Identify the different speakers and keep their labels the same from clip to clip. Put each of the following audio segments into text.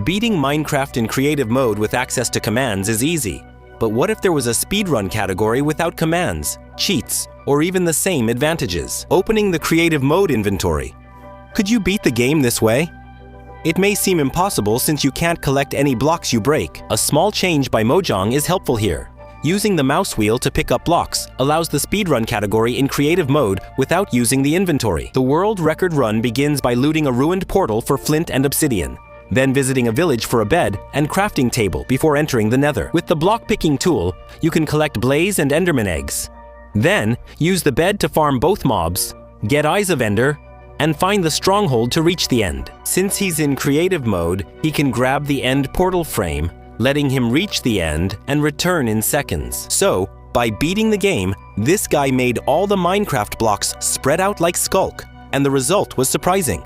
Speaker 1: Beating Minecraft in creative mode with access to commands is easy. But what if there was a speedrun category without commands, cheats, or even the same advantages? Opening the creative mode inventory. Could you beat the game this way? It may seem impossible since you can't collect any blocks you break. A small change by Mojang is helpful here. Using the mouse wheel to pick up blocks allows the speedrun category in creative mode without using the inventory. The world record run begins by looting a ruined portal for flint and obsidian, then visiting a village for a bed and crafting table before entering the nether. With the block-picking tool, you can collect blaze and enderman eggs. Then, use the bed to farm both mobs, get Eyes of Ender, and find the stronghold to reach the end. Since he's in creative mode, he can grab the end portal frame, letting him reach the end and return in seconds. So, by beating the game, this guy made all the Minecraft blocks spread out like Skulk, and the result was surprising.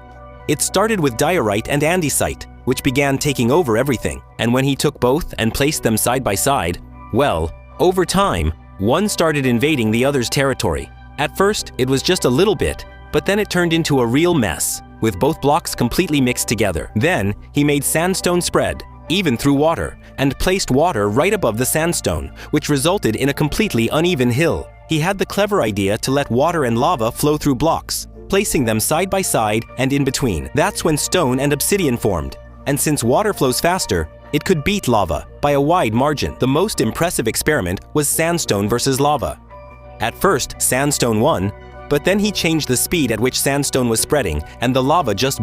Speaker 1: It started with diorite and andesite, which began taking over everything, and when he took both and placed them side by side, well, over time, one started invading the other's territory. At first, it was just a little bit, but then it turned into a real mess, with both blocks completely mixed together. Then, he made sandstone spread, even through water, and placed water right above the sandstone, which resulted in a completely uneven hill. He had the clever idea to let water and lava flow through blocks, placing them side by side and in between. That's when stone and obsidian formed, and since water flows faster, it could beat lava by a wide margin. The most impressive experiment was sandstone versus lava. At first, sandstone won, but then he changed the speed at which sandstone was spreading, and the lava just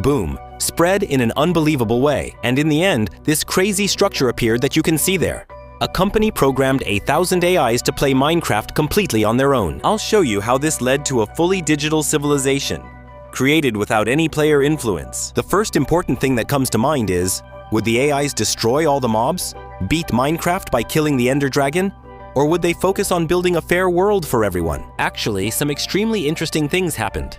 Speaker 1: spread in an unbelievable way. And in the end, this crazy structure appeared that you can see there. A company programmed 1,000 AIs to play Minecraft completely on their own. I'll show you how this led to a fully digital civilization, created without any player influence. The first important thing that comes to mind is, would the AIs destroy all the mobs, beat Minecraft by killing the Ender Dragon, or would they focus on building a fair world for everyone? Actually, some extremely interesting things happened.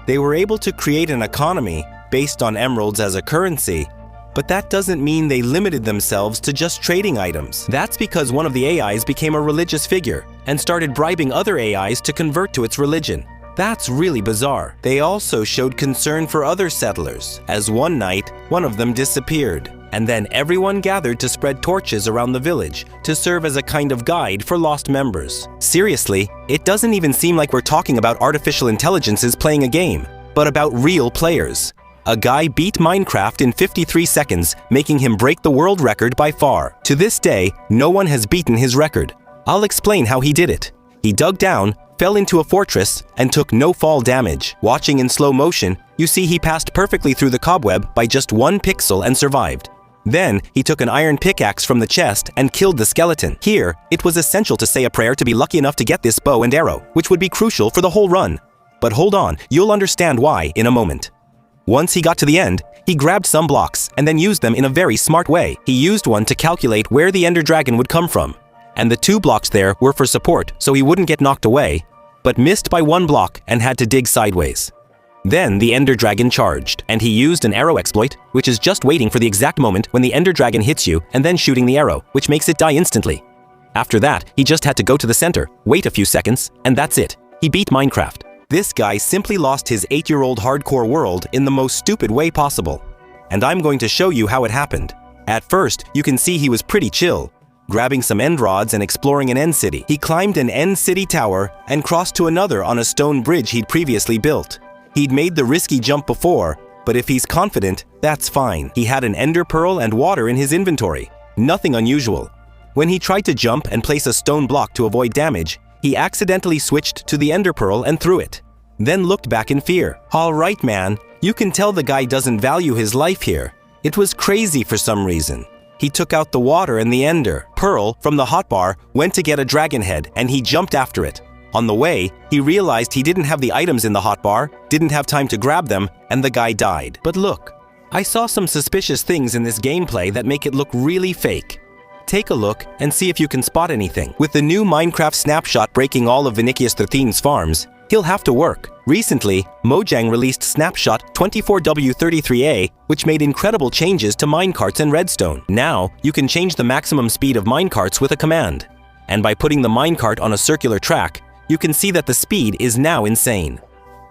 Speaker 1: They were able to create an economy based on emeralds as a currency, but that doesn't mean they limited themselves to just trading items. That's because one of the AIs became a religious figure and started bribing other AIs to convert to its religion. That's really bizarre. They also showed concern for other settlers, as one night, one of them disappeared. And then everyone gathered to spread torches around the village to serve as a kind of guide for lost members. Seriously, it doesn't even seem like we're talking about artificial intelligences playing a game, but about real players. A guy beat Minecraft in 53 seconds, making him break the world record by far. To this day, no one has beaten his record. I'll explain how he did it. He dug down, fell into a fortress, and took no fall damage. Watching in slow motion, you see he passed perfectly through the cobweb by just 1 pixel and survived. Then, he took an iron pickaxe from the chest and killed the skeleton. Here, it was essential to say a prayer to be lucky enough to get this bow and arrow, which would be crucial for the whole run. But hold on, you'll understand why in a moment. Once he got to the end, he grabbed some blocks and then used them in a very smart way. He used one to calculate where the Ender Dragon would come from, and the 2 blocks there were for support so he wouldn't get knocked away, but missed by 1 block and had to dig sideways. Then the Ender Dragon charged, and he used an arrow exploit, which is just waiting for the exact moment when the Ender Dragon hits you and then shooting the arrow, which makes it die instantly. After that, he just had to go to the center, wait a few seconds, and that's it. He beat Minecraft. This guy simply lost his 8-year-old hardcore world in the most stupid way possible. And I'm going to show you how it happened. At first, you can see he was pretty chill, grabbing some end rods and exploring an end city. He climbed an end city tower and crossed to another on a stone bridge he'd previously built. He'd made the risky jump before, but if he's confident, that's fine. He had an ender pearl and water in his inventory. Nothing unusual. When he tried to jump and place a stone block to avoid damage, he accidentally switched to the ender pearl and threw it. Then looked back in fear. Alright man, you can tell the guy doesn't value his life here. It was crazy for some reason. He took out the water and the ender pearl from the hotbar, went to get a dragon head, and he jumped after it. On the way, he realized he didn't have the items in the hotbar, didn't have time to grab them, and the guy died. But look, I saw some suspicious things in this gameplay that make it look really fake. Take a look and see if you can spot anything. With the new Minecraft Snapshot breaking all of Unluckiest 13's farms, he'll have to work. Recently, Mojang released Snapshot 24W33A, which made incredible changes to minecarts and Redstone. Now, you can change the maximum speed of minecarts with a command. And by putting the minecart on a circular track, you can see that the speed is now insane.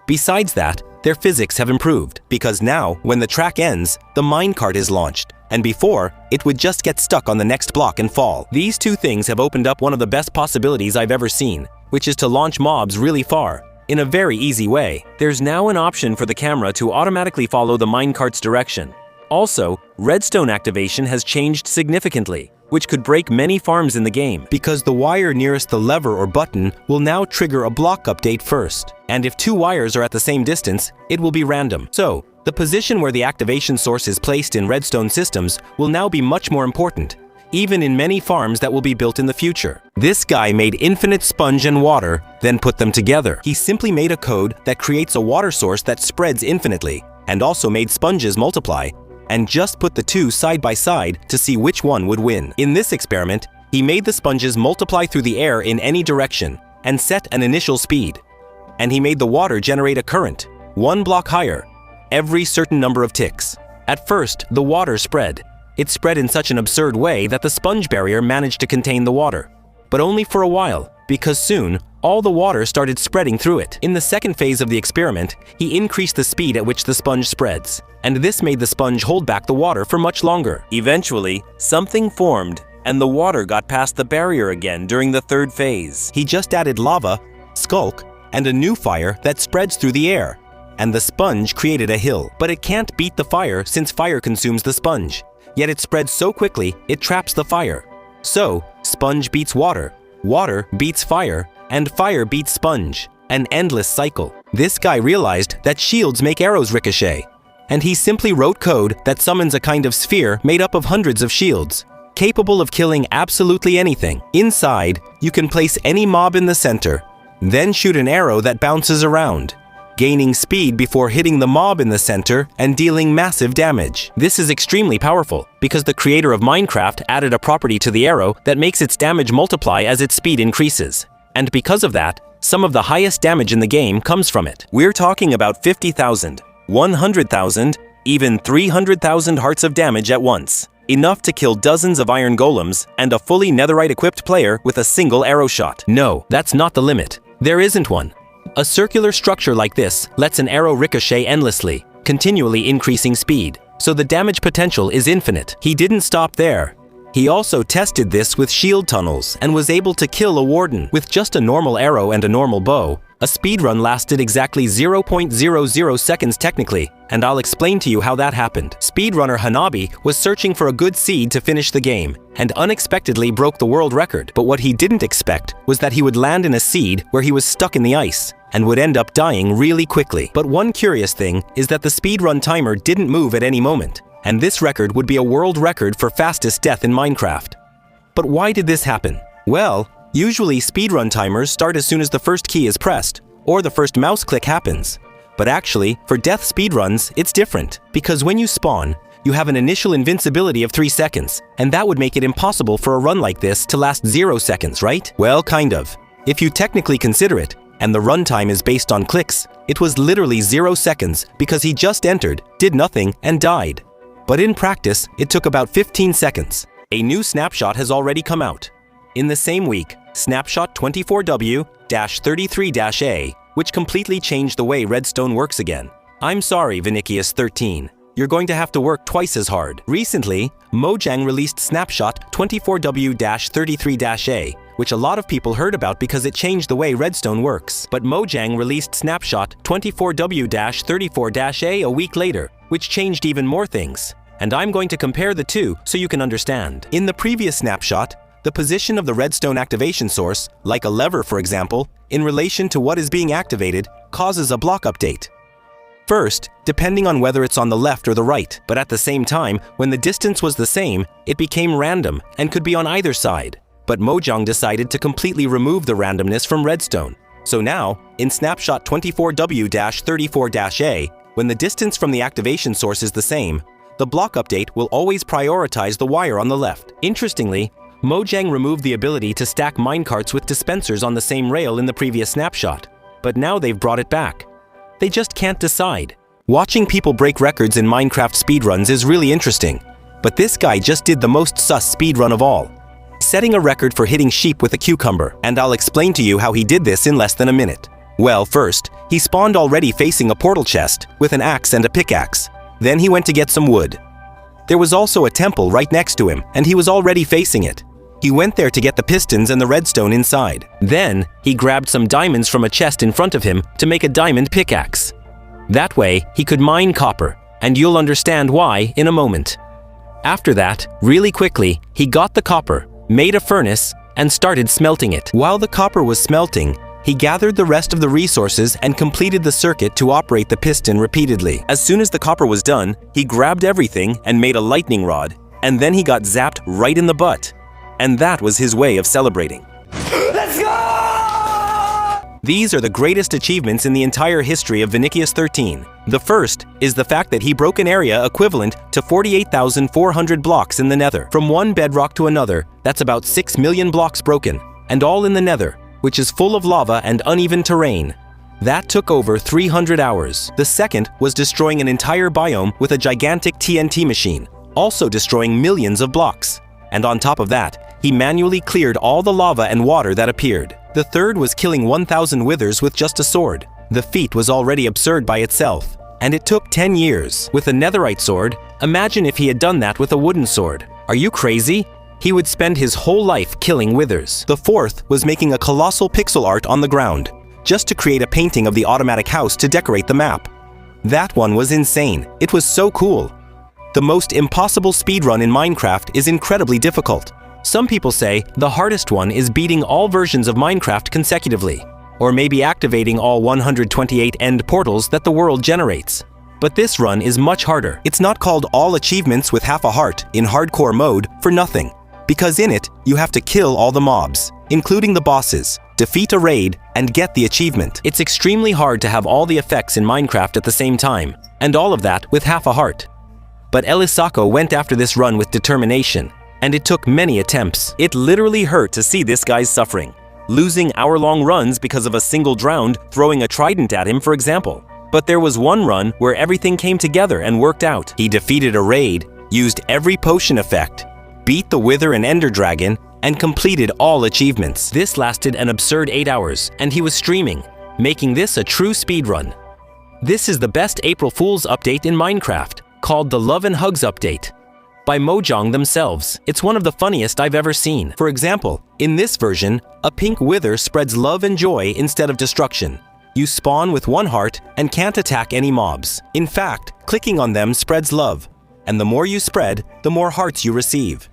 Speaker 1: Besides that, their physics have improved, because now, when the track ends, the minecart is launched, and before, it would just get stuck on the next block and fall. These two things have opened up one of the best possibilities I've ever seen, which is to launch mobs really far, in a very easy way. There's now an option for the camera to automatically follow the minecart's direction. Also, redstone activation has changed significantly, which could break many farms in the game, because the wire nearest the lever or button will now trigger a block update first. And if two wires are at the same distance, it will be random. So, the position where the activation source is placed in redstone systems will now be much more important, even in many farms that will be built in the future. This guy made infinite sponge and water, then put them together. He simply made a code that creates a water source that spreads infinitely, and also made sponges multiply, and just put the two side by side to see which one would win. In this experiment, he made the sponges multiply through the air in any direction, and set an initial speed. And he made the water generate a current, one block higher, every certain number of ticks. At first, the water spread. It spread in such an absurd way that the sponge barrier managed to contain the water. But only for a while, because soon, all the water started spreading through it. In the second phase of the experiment, he increased the speed at which the sponge spreads, and this made the sponge hold back the water for much longer. Eventually, something formed, and the water got past the barrier again during the third phase. He just added lava, skulk, and a new fire that spreads through the air, and the sponge created a hill. But it can't beat the fire since fire consumes the sponge. Yet it spreads so quickly, it traps the fire. So, sponge beats water, water beats fire, and fire beats sponge. An endless cycle. This guy realized that shields make arrows ricochet, and he simply wrote code that summons a kind of sphere made up of hundreds of shields, capable of killing absolutely anything. Inside, you can place any mob in the center, then shoot an arrow that bounces around, gaining speed before hitting the mob in the center and dealing massive damage. This is extremely powerful, because the creator of Minecraft added a property to the arrow that makes its damage multiply as its speed increases. And because of that, some of the highest damage in the game comes from it. We're talking about 50,000, 100,000, even 300,000 hearts of damage at once. Enough to kill dozens of iron golems and a fully netherite-equipped player with a single arrow shot. No, that's not the limit. There isn't one. A circular structure like this lets an arrow ricochet endlessly, continually increasing speed, so the damage potential is infinite. He didn't stop there. He also tested this with shield tunnels and was able to kill a warden. With just a normal arrow and a normal bow, a speedrun lasted exactly 0.00 seconds technically, and I'll explain to you how that happened. Speedrunner Hanabi was searching for a good seed to finish the game, and unexpectedly broke the world record. But what he didn't expect was that he would land in a seed where he was stuck in the ice, and would end up dying really quickly. But one curious thing is that the speedrun timer didn't move at any moment, and this record would be a world record for fastest death in Minecraft. But why did this happen? Well, usually speedrun timers start as soon as the first key is pressed, or the first mouse click happens. But actually, for death speedruns, it's different, because when you spawn, you have an initial invincibility of 3 seconds, and that would make it impossible for a run like this to last 0 seconds, right? Well, kind of. If you technically consider it, and the runtime is based on clicks, it was literally 0 seconds because he just entered, did nothing, and died. But in practice, it took about 15 seconds. A new snapshot has already come out. In the same week, Snapshot 24W-33-A, which completely changed the way Redstone works again. I'm sorry, Unluckiest 13. You're going to have to work twice as hard. Recently, Mojang released Snapshot 24W-33-A, which a lot of people heard about because it changed the way Redstone works. But Mojang released Snapshot 24W-34-A a week later, which changed even more things. And I'm going to compare the two so you can understand. In the previous snapshot, the position of the redstone activation source, like a lever for example, in relation to what is being activated, causes a block update. First, depending on whether it's on the left or the right, but at the same time, when the distance was the same, it became random and could be on either side. But Mojang decided to completely remove the randomness from Redstone. So now, in Snapshot 24W-34-A, when the distance from the activation source is the same, the block update will always prioritize the wire on the left. Interestingly, Mojang removed the ability to stack minecarts with dispensers on the same rail in the previous snapshot, but now they've brought it back. They just can't decide. Watching people break records in Minecraft speedruns is really interesting, but this guy just did the most sus speedrun of all, setting a record for hitting sheep with a cucumber, and I'll explain to you how he did this in less than a minute. Well, first, he spawned already facing a portal chest with an axe and a pickaxe. Then he went to get some wood. There was also a temple right next to him, and he was already facing it. He went there to get the pistons and the redstone inside. Then, he grabbed some diamonds from a chest in front of him to make a diamond pickaxe. That way, he could mine copper, and you'll understand why in a moment. After that, really quickly, he got the copper, made a furnace, and started smelting it. While the copper was smelting, he gathered the rest of the resources and completed the circuit to operate the piston repeatedly. As soon as the copper was done, he grabbed everything and made a lightning rod, and then he got zapped right in the butt. And that was his way of celebrating. Let's go! These are the greatest achievements in the entire history of Unluckiest 13. The first is the fact that he broke an area equivalent to 48,400 blocks in the nether. From one bedrock to another, that's about 6 million blocks broken, and all in the nether, which is full of lava and uneven terrain. That took over 300 hours. The second was destroying an entire biome with a gigantic TNT machine, also destroying millions of blocks. And on top of that, he manually cleared all the lava and water that appeared. The third was killing 1,000 withers with just a sword. The feat was already absurd by itself, and it took 10 years. With a netherite sword, imagine if he had done that with a wooden sword. Are you crazy? He would spend his whole life killing withers. The fourth was making a colossal pixel art on the ground, just to create a painting of the automatic house to decorate the map. That one was insane. It was so cool. The most impossible speedrun in Minecraft is incredibly difficult. Some people say the hardest one is beating all versions of Minecraft consecutively, or maybe activating all 128 end portals that the world generates. But this run is much harder. It's not called all achievements with half a heart in hardcore mode for nothing, because in it, you have to kill all the mobs, including the bosses, defeat a raid, and get the achievement. It's extremely hard to have all the effects in Minecraft at the same time, and all of that with half a heart. But Elisako went after this run with determination, and it took many attempts. It literally hurt to see this guy's suffering, losing hour-long runs because of a single drowned throwing a trident at him, for example. But there was one run where everything came together and worked out. He defeated a raid, used every potion effect, beat the Wither and Ender Dragon, and completed all achievements. This lasted an absurd 8 hours, and he was streaming, making this a true speedrun. This is the best April Fool's update in Minecraft, called the Love and Hugs update, by Mojang themselves. It's one of the funniest I've ever seen. For example, in this version, a pink wither spreads love and joy instead of destruction. You spawn with 1 heart and can't attack any mobs. In fact, clicking on them spreads love, and the more you spread, the more hearts you receive.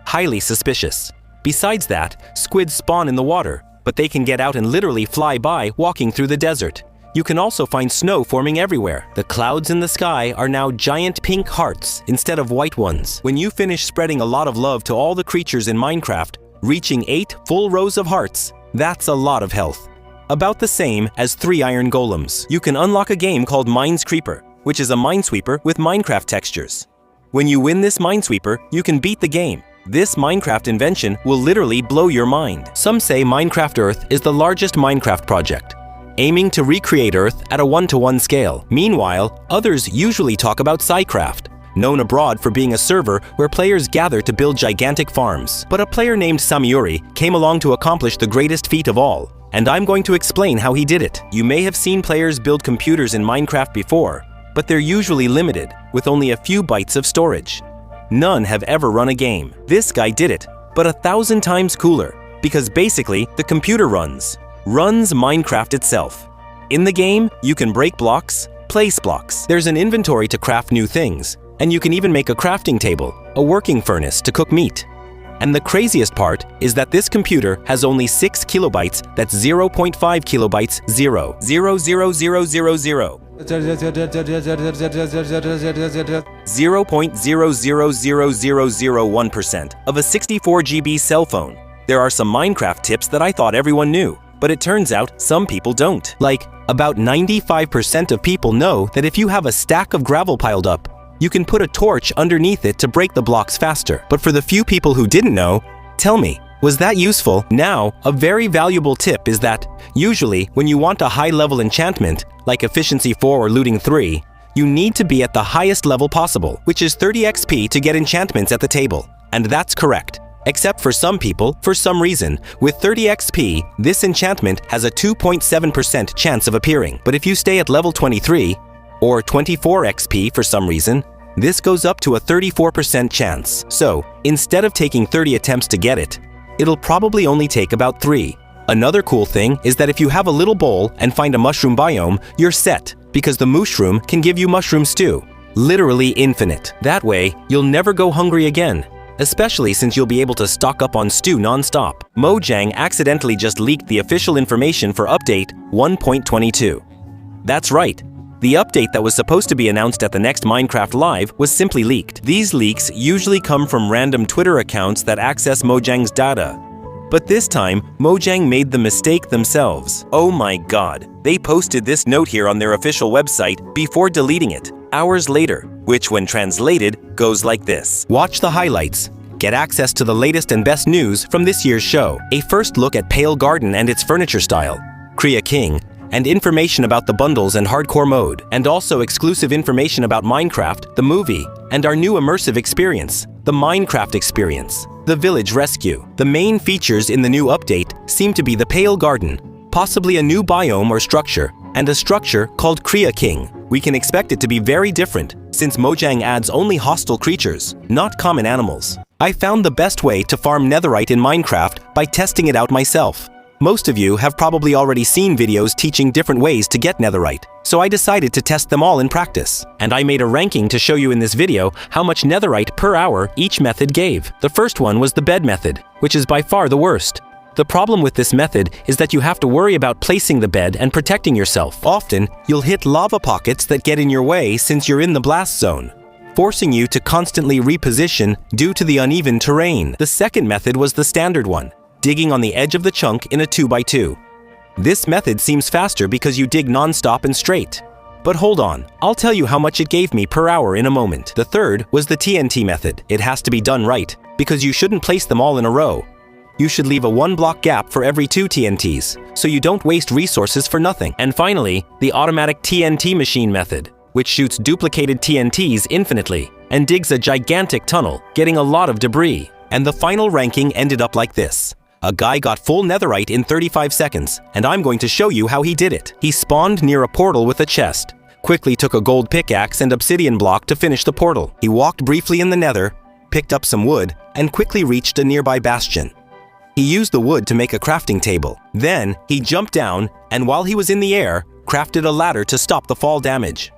Speaker 1: Highly suspicious. Besides that, squids spawn in the water, but they can get out and literally fly by walking through the desert. You can also find snow forming everywhere. The clouds in the sky are now giant pink hearts instead of white ones. When you finish spreading a lot of love to all the creatures in Minecraft, reaching 8 full rows of hearts, that's a lot of health. About the same as 3 iron golems. You can unlock a game called Minesweeper, which is a minesweeper with Minecraft textures. When you win this minesweeper, you can beat the game. This Minecraft invention will literally blow your mind. Some say Minecraft Earth is the largest Minecraft project, aiming to recreate Earth at a 1-to-1 scale. Meanwhile, others usually talk about Psycraft, known abroad for being a server where players gather to build gigantic farms. But a player named Samiuri came along to accomplish the greatest feat of all, and I'm going to explain how he did it. You may have seen players build computers in Minecraft before, but they're usually limited, with only a few bytes of storage. None have ever run a game. This guy did it, but 1,000 times cooler, because basically the computer runs Minecraft itself. In the game, you can break blocks, place blocks. There's an inventory to craft new things, and you can even make a crafting table, a working furnace to cook meat. And the craziest part is that this computer has only 6 kilobytes, that's 0.5 kilobytes, 0.00001% of a 64 GB cell phone. There are some Minecraft tips that I thought everyone knew, but it turns out some people don't. Like, about 95% of people know that if you have a stack of gravel piled up, you can put a torch underneath it to break the blocks faster. But for the few people who didn't know, tell me, was that useful? Now, a very valuable tip is that, usually, when you want a high-level enchantment, like Efficiency 4 or Looting 3, you need to be at the highest level possible, which is 30 XP to get enchantments at the table. And that's correct. Except for some people, for some reason, with 30 XP, this enchantment has a 2.7% chance of appearing. But if you stay at level 23, or 24 XP for some reason, This goes up to a 34% chance. So, instead of taking 30 attempts to get it, it'll probably only take about 3. Another cool thing is that if you have a little bowl and find a mushroom biome, you're set, because the mushroom can give you mushroom stew. Literally infinite. That way, you'll never go hungry again, especially since you'll be able to stock up on stew non-stop. Mojang accidentally just leaked the official information for update 1.22. That's right. The update that was supposed to be announced at the next Minecraft Live was simply leaked. These leaks usually come from random Twitter accounts that access Mojang's data. But this time, Mojang made the mistake themselves. Oh my god. They posted this note here on their official website before deleting it, hours later, which when translated, goes like this. Watch the highlights. Get access to the latest and best news from this year's show. A first look at Pale Garden and its furniture style, Kriya King, and information about the bundles and hardcore mode, and also exclusive information about Minecraft, the movie, and our new immersive experience, the Minecraft experience, the Village Rescue. The main features in the new update seem to be the Pale Garden, possibly a new biome or structure, and a structure called Kriya King. We can expect it to be very different, since Mojang adds only hostile creatures, not common animals. I found the best way to farm netherite in Minecraft by testing it out myself. Most of you have probably already seen videos teaching different ways to get netherite, so I decided to test them all in practice. And I made a ranking to show you in this video how much netherite per hour each method gave. The first one was the bed method, which is by far the worst. The problem with this method is that you have to worry about placing the bed and protecting yourself. Often, you'll hit lava pockets that get in your way since you're in the blast zone, forcing you to constantly reposition due to the uneven terrain. The second method was the standard one, digging on the edge of the chunk in a 2x2. This method seems faster because you dig non-stop and straight. But hold on, I'll tell you how much it gave me per hour in a moment. The third was the TNT method. It has to be done right, because you shouldn't place them all in a row. You should leave a 1-block gap for every 2 TNTs, so you don't waste resources for nothing. And finally, the automatic TNT machine method, which shoots duplicated TNTs infinitely and digs a gigantic tunnel, getting a lot of debris. And the final ranking ended up like this. A guy got full netherite in 35 seconds, and I'm going to show you how he did it. He spawned near a portal with a chest, quickly took a gold pickaxe and obsidian block to finish the portal. He walked briefly in the nether, picked up some wood, and quickly reached a nearby bastion. He used the wood to make a crafting table. Then, he jumped down, and while he was in the air, crafted a ladder to stop the fall damage.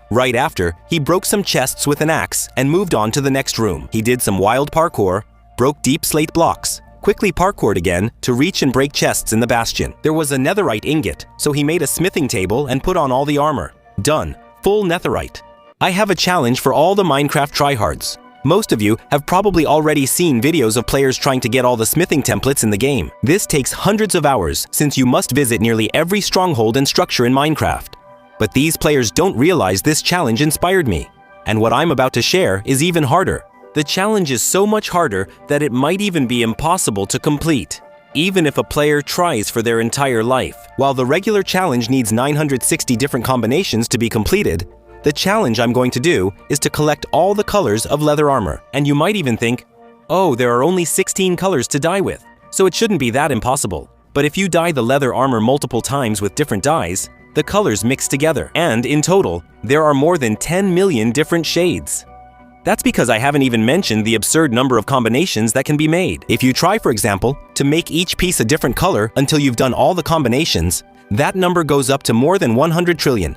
Speaker 1: Right after, he broke some chests with an axe and moved on to the next room. He did some wild parkour, broke deep slate blocks, quickly parkoured again to reach and break chests in the bastion. There was a netherite ingot, so he made a smithing table and put on all the armor. Done. Full netherite. I have a challenge for all the Minecraft tryhards. Most of you have probably already seen videos of players trying to get all the smithing templates in the game. This takes hundreds of hours since you must visit nearly every stronghold and structure in Minecraft. But these players don't realize this challenge inspired me. And what I'm about to share is even harder. The challenge is so much harder that it might even be impossible to complete, even if a player tries for their entire life. While the regular challenge needs 960 different combinations to be completed, the challenge I'm going to do is to collect all the colors of leather armor. And you might even think, oh, there are only 16 colors to dye with, so it shouldn't be that impossible. But if you dye the leather armor multiple times with different dyes, the colors mix together. And in total, there are more than 10 million different shades. That's because I haven't even mentioned the absurd number of combinations that can be made. If you try, for example, to make each piece a different color until you've done all the combinations, that number goes up to more than 100 trillion.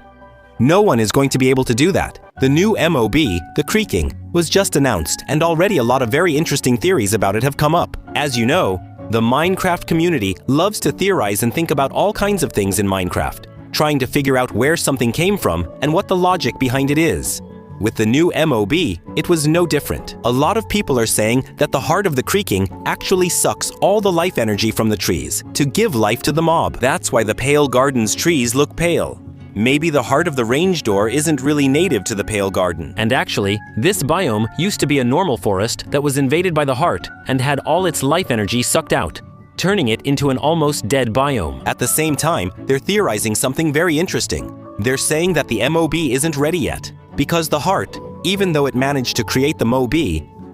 Speaker 1: No one is going to be able to do that. The new MOB, the creaking, was just announced, and already a lot of very interesting theories about it have come up. As you know, the Minecraft community loves to theorize and think about all kinds of things in Minecraft, trying to figure out where something came from and what the logic behind it is. With the new MOB, it was no different. A lot of people are saying that the heart of the creaking actually sucks all the life energy from the trees to give life to the mob. That's why the Pale Garden's trees look pale. Maybe the heart of the range door isn't really native to the Pale Garden. And actually, this biome used to be a normal forest that was invaded by the heart and had all its life energy sucked out, turning it into an almost dead biome. At the same time, they're theorizing something very interesting. They're saying that the MOB isn't ready yet, because the heart, even though it managed to create the MOB,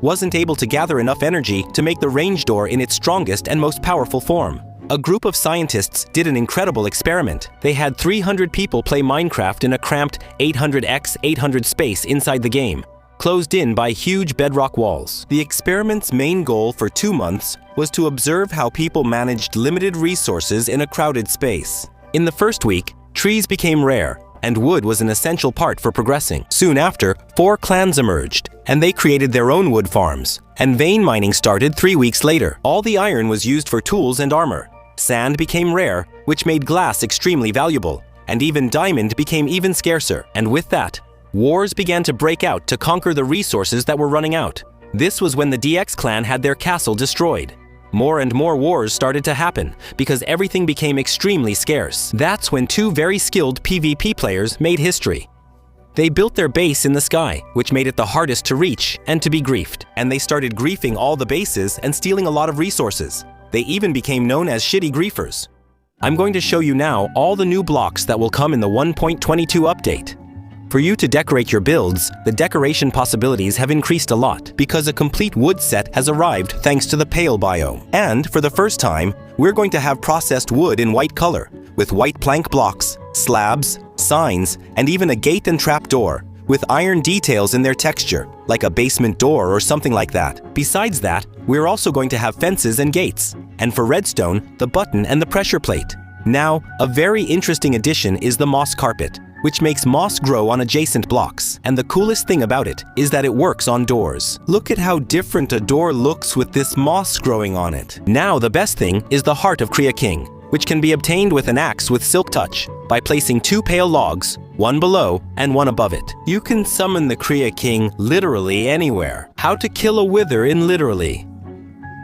Speaker 1: wasn't able to gather enough energy to make the range door in its strongest and most powerful form. A group of scientists did an incredible experiment. They had 300 people play Minecraft in a cramped 800x 800 space inside the game, closed in by huge bedrock walls. The experiment's main goal for 2 months was to observe how people managed limited resources in a crowded space. In the first week, trees became rare, and wood was an essential part for progressing. Soon after, 4 clans emerged, and they created their own wood farms. And vein mining started 3 weeks later. All the iron was used for tools and armor. Sand became rare, which made glass extremely valuable, and even diamond became even scarcer. And with that, wars began to break out to conquer the resources that were running out. This was when the DX clan had their castle destroyed. More and more wars started to happen because everything became extremely scarce. That's when 2 very skilled PvP players made history. They built their base in the sky, which made it the hardest to reach and to be griefed. And they started griefing all the bases and stealing a lot of resources. They even became known as shitty griefers. I'm going to show you now all the new blocks that will come in the 1.22 update. For you to decorate your builds, the decoration possibilities have increased a lot because a complete wood set has arrived thanks to the pale biome. And for the first time, we're going to have processed wood in white color, with white plank blocks, slabs, signs, and even a gate and trap door, with iron details in their texture, like a basement door or something like that. Besides that, we're also going to have fences and gates, and for redstone, the button and the pressure plate. Now, a very interesting addition is the moss carpet, which makes moss grow on adjacent blocks. And the coolest thing about it is that it works on doors. Look at how different a door looks with this moss growing on it. Now the best thing is the heart of Kriya King, which can be obtained with an axe with silk touch by placing 2 pale logs, one below and one above it. You can summon the Kriya King literally anywhere. How to kill a wither in literally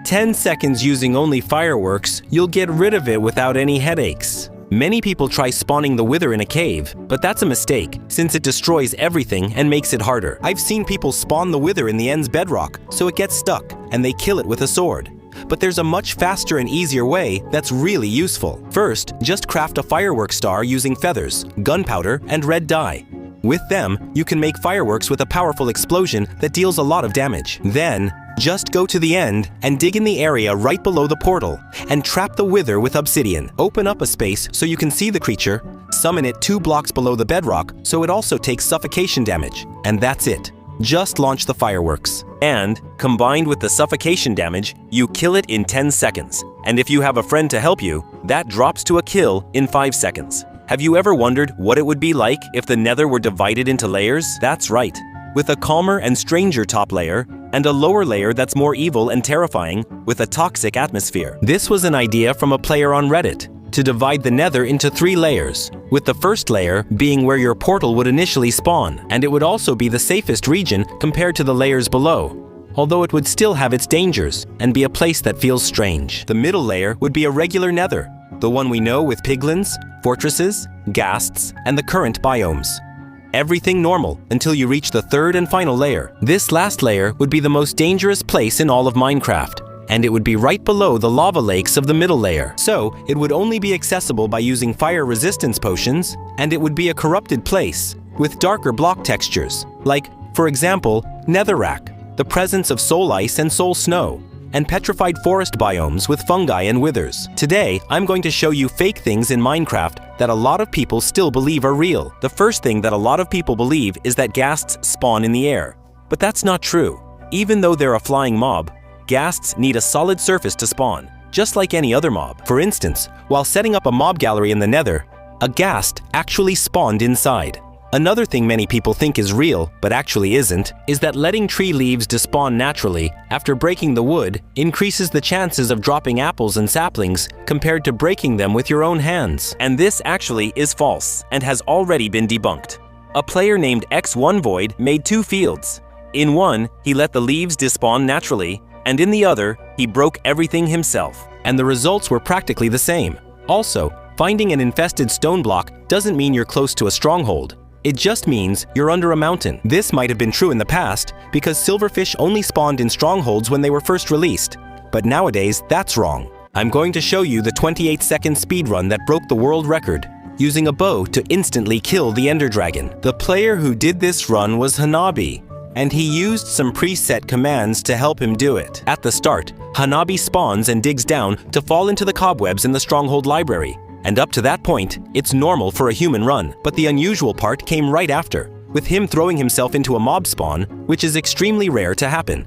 Speaker 1: 10 seconds using only fireworks, you'll get rid of it without any headaches. Many people try spawning the wither in a cave, but that's a mistake, since it destroys everything and makes it harder. I've seen people spawn the wither in the end's bedrock, so it gets stuck, and they kill it with a sword. But there's a much faster and easier way that's really useful. First, just craft a firework star using feathers, gunpowder, and red dye. With them, you can make fireworks with a powerful explosion that deals a lot of damage. Then, just go to the end and dig in the area right below the portal and trap the wither with obsidian. Open up a space so you can see the creature, summon it 2 blocks below the bedrock so it also takes suffocation damage. And that's it. Just launch the fireworks. And, combined with the suffocation damage, you kill it in 10 seconds. And if you have a friend to help you, that drops to a kill in 5 seconds. Have you ever wondered what it would be like if the nether were divided into layers? That's right. With a calmer and stranger top layer, and a lower layer that's more evil and terrifying with a toxic atmosphere. This was an idea from a player on Reddit, to divide the nether into 3 layers, with the first layer being where your portal would initially spawn, and it would also be the safest region compared to the layers below, although it would still have its dangers and be a place that feels strange. The middle layer would be a regular nether, the one we know with piglins, fortresses, ghasts, and the current biomes. Everything normal until you reach the 3rd and final layer. This last layer would be the most dangerous place in all of Minecraft, and it would be right below the lava lakes of the middle layer. So, it would only be accessible by using fire resistance potions, and it would be a corrupted place with darker block textures, like, for example, netherrack, the presence of soul ice and soul snow, and petrified forest biomes with fungi and withers. Today, I'm going to show you fake things in Minecraft that a lot of people still believe are real. The first thing that a lot of people believe is that ghasts spawn in the air. But that's not true. Even though they're a flying mob, ghasts need a solid surface to spawn, just like any other mob. For instance, while setting up a mob gallery in the nether, a ghast actually spawned inside. Another thing many people think is real, but actually isn't, is that letting tree leaves despawn naturally after breaking the wood increases the chances of dropping apples and saplings compared to breaking them with your own hands. And this actually is false and has already been debunked. A player named X1Void made 2 fields. In one, he let the leaves despawn naturally, and in the other, he broke everything himself. And the results were practically the same. Also, finding an infested stone block doesn't mean you're close to a stronghold. It just means you're under a mountain. This might have been true in the past because silverfish only spawned in strongholds when they were first released. But nowadays, that's wrong. I'm going to show you the 28-second speedrun that broke the world record, using a bow to instantly kill the Ender Dragon. The player who did this run was Hanabi, and he used some preset commands to help him do it. At the start, Hanabi spawns and digs down to fall into the cobwebs in the stronghold library. And up to that point, it's normal for a human run, but the unusual part came right after. with him throwing himself into a mob spawn, which is extremely rare to happen.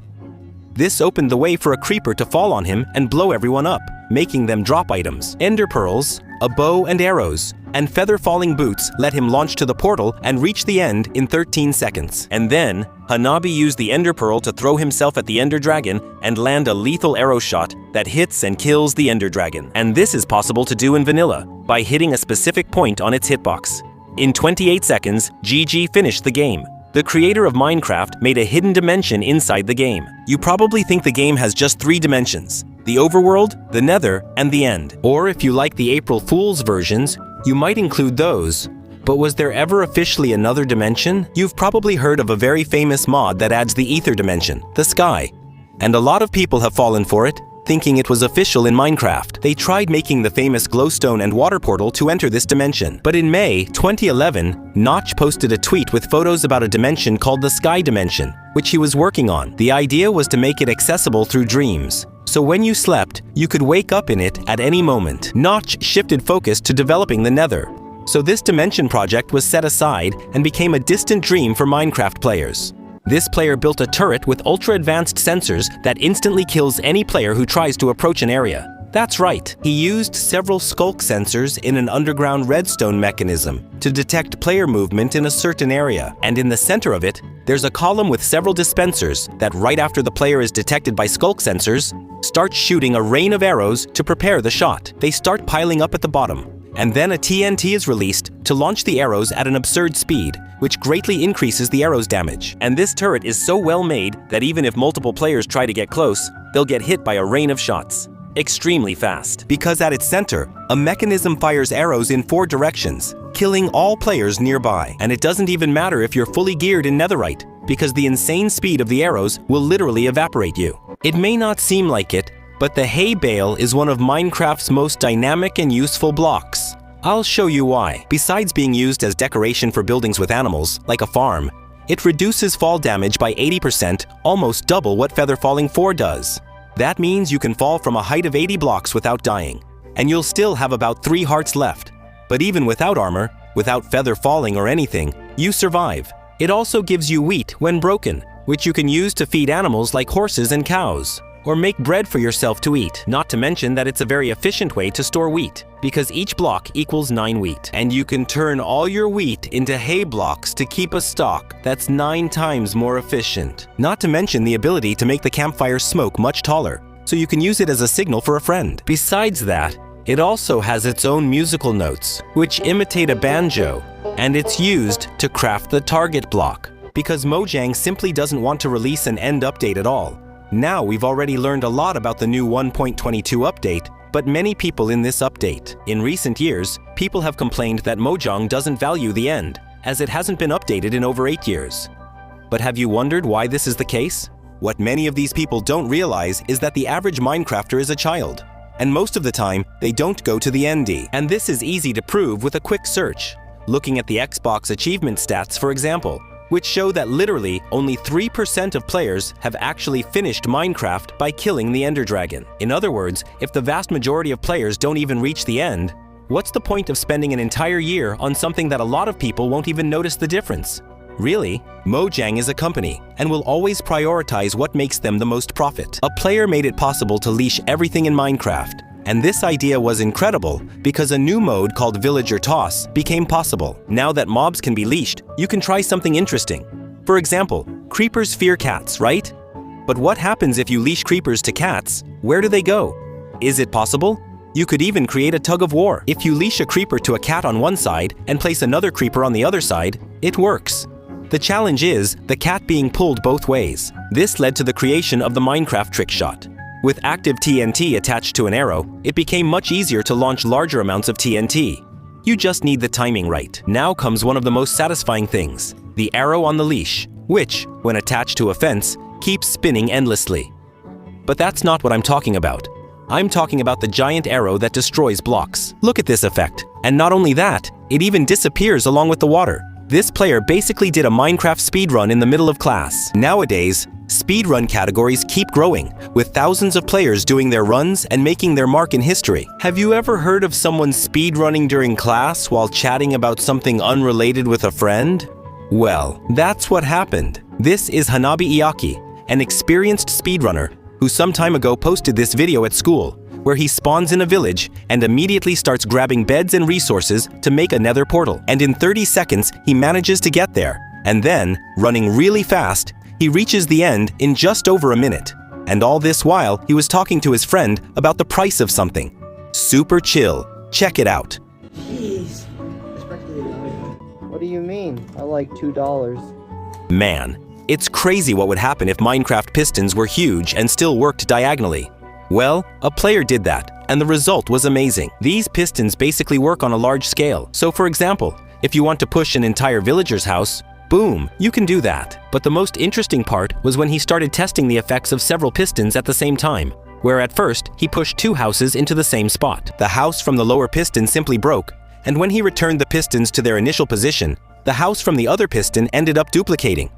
Speaker 1: This opened the way for a creeper to fall on him and blow everyone up, making them drop items. Ender pearls, a bow and arrows, and feather-falling boots let him launch to the portal and reach the end in 13 seconds. And then, Hanabi used the Ender Pearl to throw himself at the Ender Dragon and land a lethal arrow shot that hits and kills the Ender Dragon. And this is possible to do in vanilla, by hitting a specific point on its hitbox. In 28 seconds, GG finished the game. The creator of Minecraft made a hidden dimension inside the game. You probably think the game has just 3 dimensions: the overworld, the nether, and the end. Or if you like the April Fool's versions, you might include those. But was there ever officially another dimension? You've probably heard of a very famous mod that adds the ether dimension, the sky. And a lot of people have fallen for it, thinking it was official in Minecraft. They tried making the famous glowstone and water portal to enter this dimension. But in May 2011, Notch posted a tweet with photos about a dimension called the Sky Dimension, which he was working on. The idea was to make it accessible through dreams. So when you slept, you could wake up in it at any moment. Notch shifted focus to developing the Nether. So this dimension project was set aside and became a distant dream for Minecraft players. This player built a turret with ultra-advanced sensors that instantly kills any player who tries to approach an area. That's right, he used several skulk sensors in an underground redstone mechanism to detect player movement in a certain area. And in the center of it, there's a column with several dispensers that right after the player is detected by skulk sensors, start shooting a rain of arrows to prepare the shot. They start piling up at the bottom. And then a TNT is released to launch the arrows at an absurd speed, which greatly increases the arrow's damage. And this turret is so well made that even if multiple players try to get close, they'll get hit by a rain of shots. Extremely fast. Because at its center, a mechanism fires arrows in 4 directions, killing all players nearby. And it doesn't even matter if you're fully geared in netherite, because the insane speed of the arrows will literally evaporate you. It may not seem like it, but the hay bale is one of Minecraft's most dynamic and useful blocks. I'll show you why. Besides being used as decoration for buildings with animals, like a farm, it reduces fall damage by 80%, almost double what Feather Falling 4 does. That means you can fall from a height of 80 blocks without dying, and you'll still have about 3 hearts left. But even without armor, without feather falling or anything, you survive. It also gives you wheat when broken, which you can use to feed animals like horses and cows, or make bread for yourself to eat. Not to mention that it's a very efficient way to store wheat, because each block equals 9 wheat. And you can turn all your wheat into hay blocks to keep a stock that's 9 times more efficient. Not to mention the ability to make the campfire smoke much taller, so you can use it as a signal for a friend. Besides that, it also has its own musical notes, which imitate a banjo, and it's used to craft the target block, because Mojang simply doesn't want to release an end update at all. Now we've already learned a lot about the new 1.22 update, but many people in this update. In recent years, people have complained that Mojang doesn't value the end, as it hasn't been updated in over 8 years. But have you wondered why this is the case? What many of these people don't realize is that the average Minecrafter is a child, and most of the time, they don't go to the ND. And this is easy to prove with a quick search. Looking at the Xbox achievement stats, for example, which show that literally only 3% of players have actually finished Minecraft by killing the Ender Dragon. In other words, if the vast majority of players don't even reach the end, what's the point of spending an entire year on something that a lot of people won't even notice the difference? Really, Mojang is a company and will always prioritize what makes them the most profit. A player made it possible to leash everything in Minecraft, and this idea was incredible because a new mode called Villager Toss became possible. Now that mobs can be leashed, you can try something interesting. For example, creepers fear cats, right? But what happens if you leash creepers to cats? Where do they go? Is it possible? You could even create a tug of war. If you leash a creeper to a cat on one side and place another creeper on the other side, it works. The challenge is the cat being pulled both ways. This led to the creation of the Minecraft trick shot. With active TNT attached to an arrow, it became much easier to launch larger amounts of TNT. You just need the timing right. Now comes one of the most satisfying things, the arrow on the leash, which, when attached to a fence, keeps spinning endlessly. But that's not what I'm talking about. I'm talking about the giant arrow that destroys blocks. Look at this effect. And not only that, it even disappears along with the water. This player basically did a Minecraft speedrun in the middle of class. Nowadays, speedrun categories keep growing, with thousands of players doing their runs and making their mark in history. Have you ever heard of someone speedrunning during class while chatting about something unrelated with a friend? Well, that's what happened. This is Hanabi Iaki, an experienced speedrunner who some time ago posted this video at school, where he spawns in a village and immediately starts grabbing beds and resources to make a nether portal. And in 30 seconds, he manages to get there. And then, running really fast, he reaches the end in just over a minute. And all this while, he was talking to his friend about the price of something. Super chill. Check it out.
Speaker 2: Jeez. What do you mean? I like $2.
Speaker 1: Man, it's crazy what would happen if Minecraft pistons were huge and still worked diagonally. Well, a player did that, and the result was amazing. These pistons basically work on a large scale. So for example, if you want to push an entire villager's house, boom, you can do that. But the most interesting part was when he started testing the effects of several pistons at the same time, where at first he pushed 2 houses into the same spot. The house from the lower piston simply broke, and when he returned the pistons to their initial position, the house from the other piston ended up duplicating.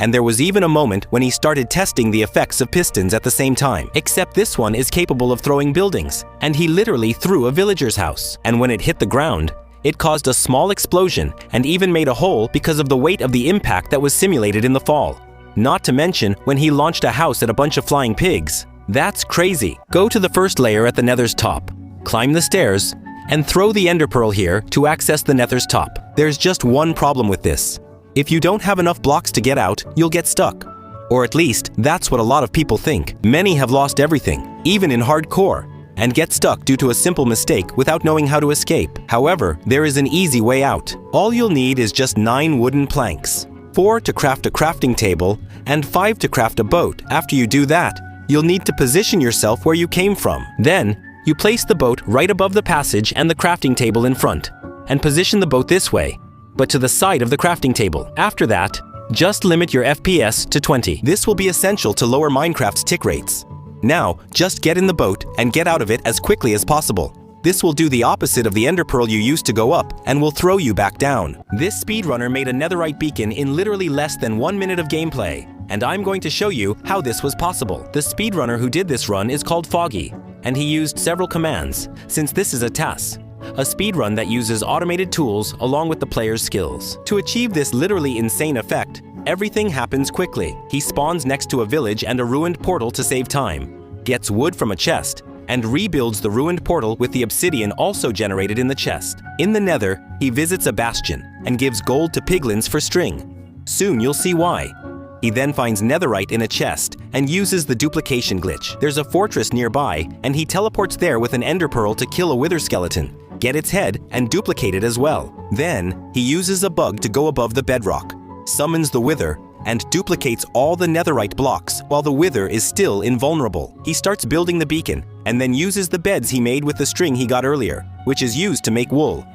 Speaker 1: And there was even a moment when he started testing the effects of pistons at the same time. Except this one is capable of throwing buildings, and he literally threw a villager's house. And when it hit the ground, it caused a small explosion and even made a hole because of the weight of the impact that was simulated in the fall. Not to mention when he launched a house at a bunch of flying pigs. That's crazy. Go to the first layer at the nether's top, climb the stairs, and throw the ender pearl here to access the nether's top. There's just one problem with this. If you don't have enough blocks to get out, you'll get stuck. Or at least, that's what a lot of people think. Many have lost everything, even in hardcore, and get stuck due to a simple mistake without knowing how to escape. However, there is an easy way out. All you'll need is just 9 wooden planks, 4 to craft a crafting table, and 5 to craft a boat. After you do that, you'll need to position yourself where you came from. Then, you place the boat right above the passage and the crafting table in front, and position the boat this way, but to the side of the crafting table. After that, just limit your FPS to 20. This will be essential to lower Minecraft's tick rates. Now, just get in the boat and get out of it as quickly as possible. This will do the opposite of the ender pearl you used to go up and will throw you back down. This speedrunner made a netherite beacon in literally less than 1 minute of gameplay, and I'm going to show you how this was possible. The speedrunner who did this run is called Foggy, and he used several commands, since this is a task. A speedrun that uses automated tools along with the player's skills. To achieve this literally insane effect, everything happens quickly. He spawns next to a village and a ruined portal to save time, gets wood from a chest, and rebuilds the ruined portal with the obsidian also generated in the chest. In the nether, he visits a bastion and gives gold to piglins for string. Soon you'll see why. He then finds netherite in a chest and uses the duplication glitch. There's a fortress nearby, and he teleports there with an ender pearl to kill a wither skeleton, get its head, and duplicate it as well. Then, he uses a bug to go above the bedrock, summons the wither, and duplicates all the netherite blocks while the wither is still invulnerable. He starts building the beacon, and then uses the beds he made with the string he got earlier, which is used to make wool.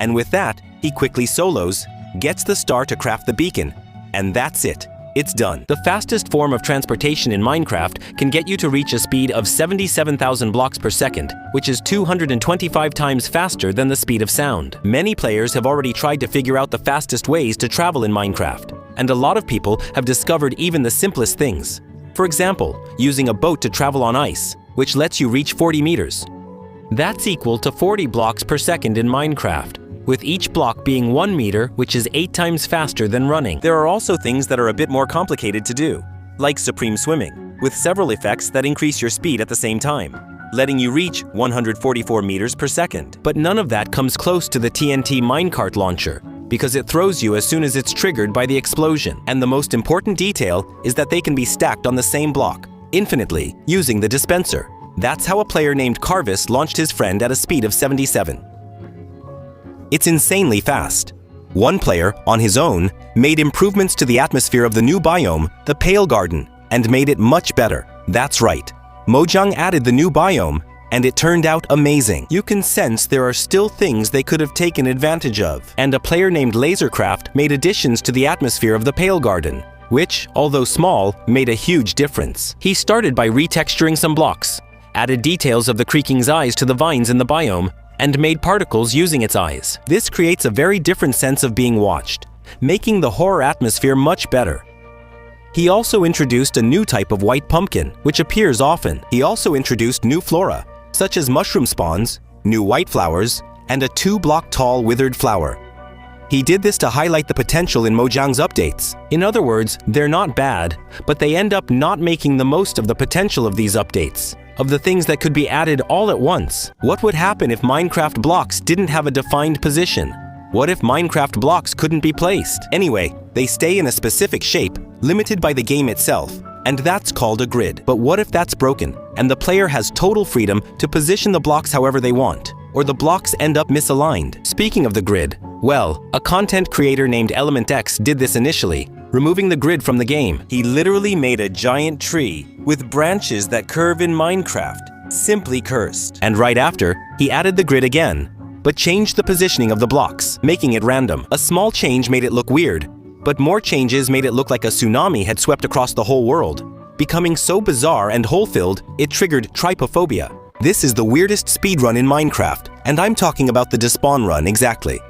Speaker 1: And with that, he quickly solos, gets the star to craft the beacon, and that's it. It's done. The fastest form of transportation in Minecraft can get you to reach a speed of 77,000 blocks per second, which is 225 times faster than the speed of sound. Many players have already tried to figure out the fastest ways to travel in Minecraft, and a lot of people have discovered even the simplest things. For example, using a boat to travel on ice, which lets you reach 40 meters. That's equal to 40 blocks per second in Minecraft, with each block being 1 meter, which is 8 times faster than running. There are also things that are a bit more complicated to do, like supreme swimming, with several effects that increase your speed at the same time, letting you reach 144 meters per second. But none of that comes close to the TNT minecart launcher, because it throws you as soon as it's triggered by the explosion. And the most important detail is that they can be stacked on the same block, infinitely, using the dispenser. That's how a player named Carvis launched his friend at a speed of 77. It's insanely fast. One player, on his own, made improvements to the atmosphere of the new biome, the Pale Garden, and made it much better. That's right. Mojang added the new biome, and it turned out amazing. You can sense there are still things they could have taken advantage of. And a player named Lasercraft made additions to the atmosphere of the Pale Garden, which, although small, made a huge difference. He started by retexturing some blocks, added details of the creaking's eyes to the vines in the biome, and made particles using its eyes. This creates a very different sense of being watched, making the horror atmosphere much better. He also introduced a new type of white pumpkin, which appears often. He also introduced new flora, such as mushroom spawns, new white flowers, and a 2-block tall withered flower. He did this to highlight the potential in Mojang's updates. In other words, they're not bad, but they end up not making the most of the potential of these updates, of the things that could be added all at once. What would happen if Minecraft blocks didn't have a defined position? What if Minecraft blocks couldn't be placed? Anyway, they stay in a specific shape, limited by the game itself, and that's called a grid. But what if that's broken, and the player has total freedom to position the blocks however they want, or the blocks end up misaligned? Speaking of the grid, well, a content creator named ElementX did this initially, removing the grid from the game. He literally made a giant tree with branches that curve in Minecraft. Simply cursed. And right after, he added the grid again, but changed the positioning of the blocks, making it random. A small change made it look weird, but more changes made it look like a tsunami had swept across the whole world, becoming so bizarre and hole-filled it triggered trypophobia. This is the weirdest speedrun in Minecraft, and I'm talking about the despawn run exactly.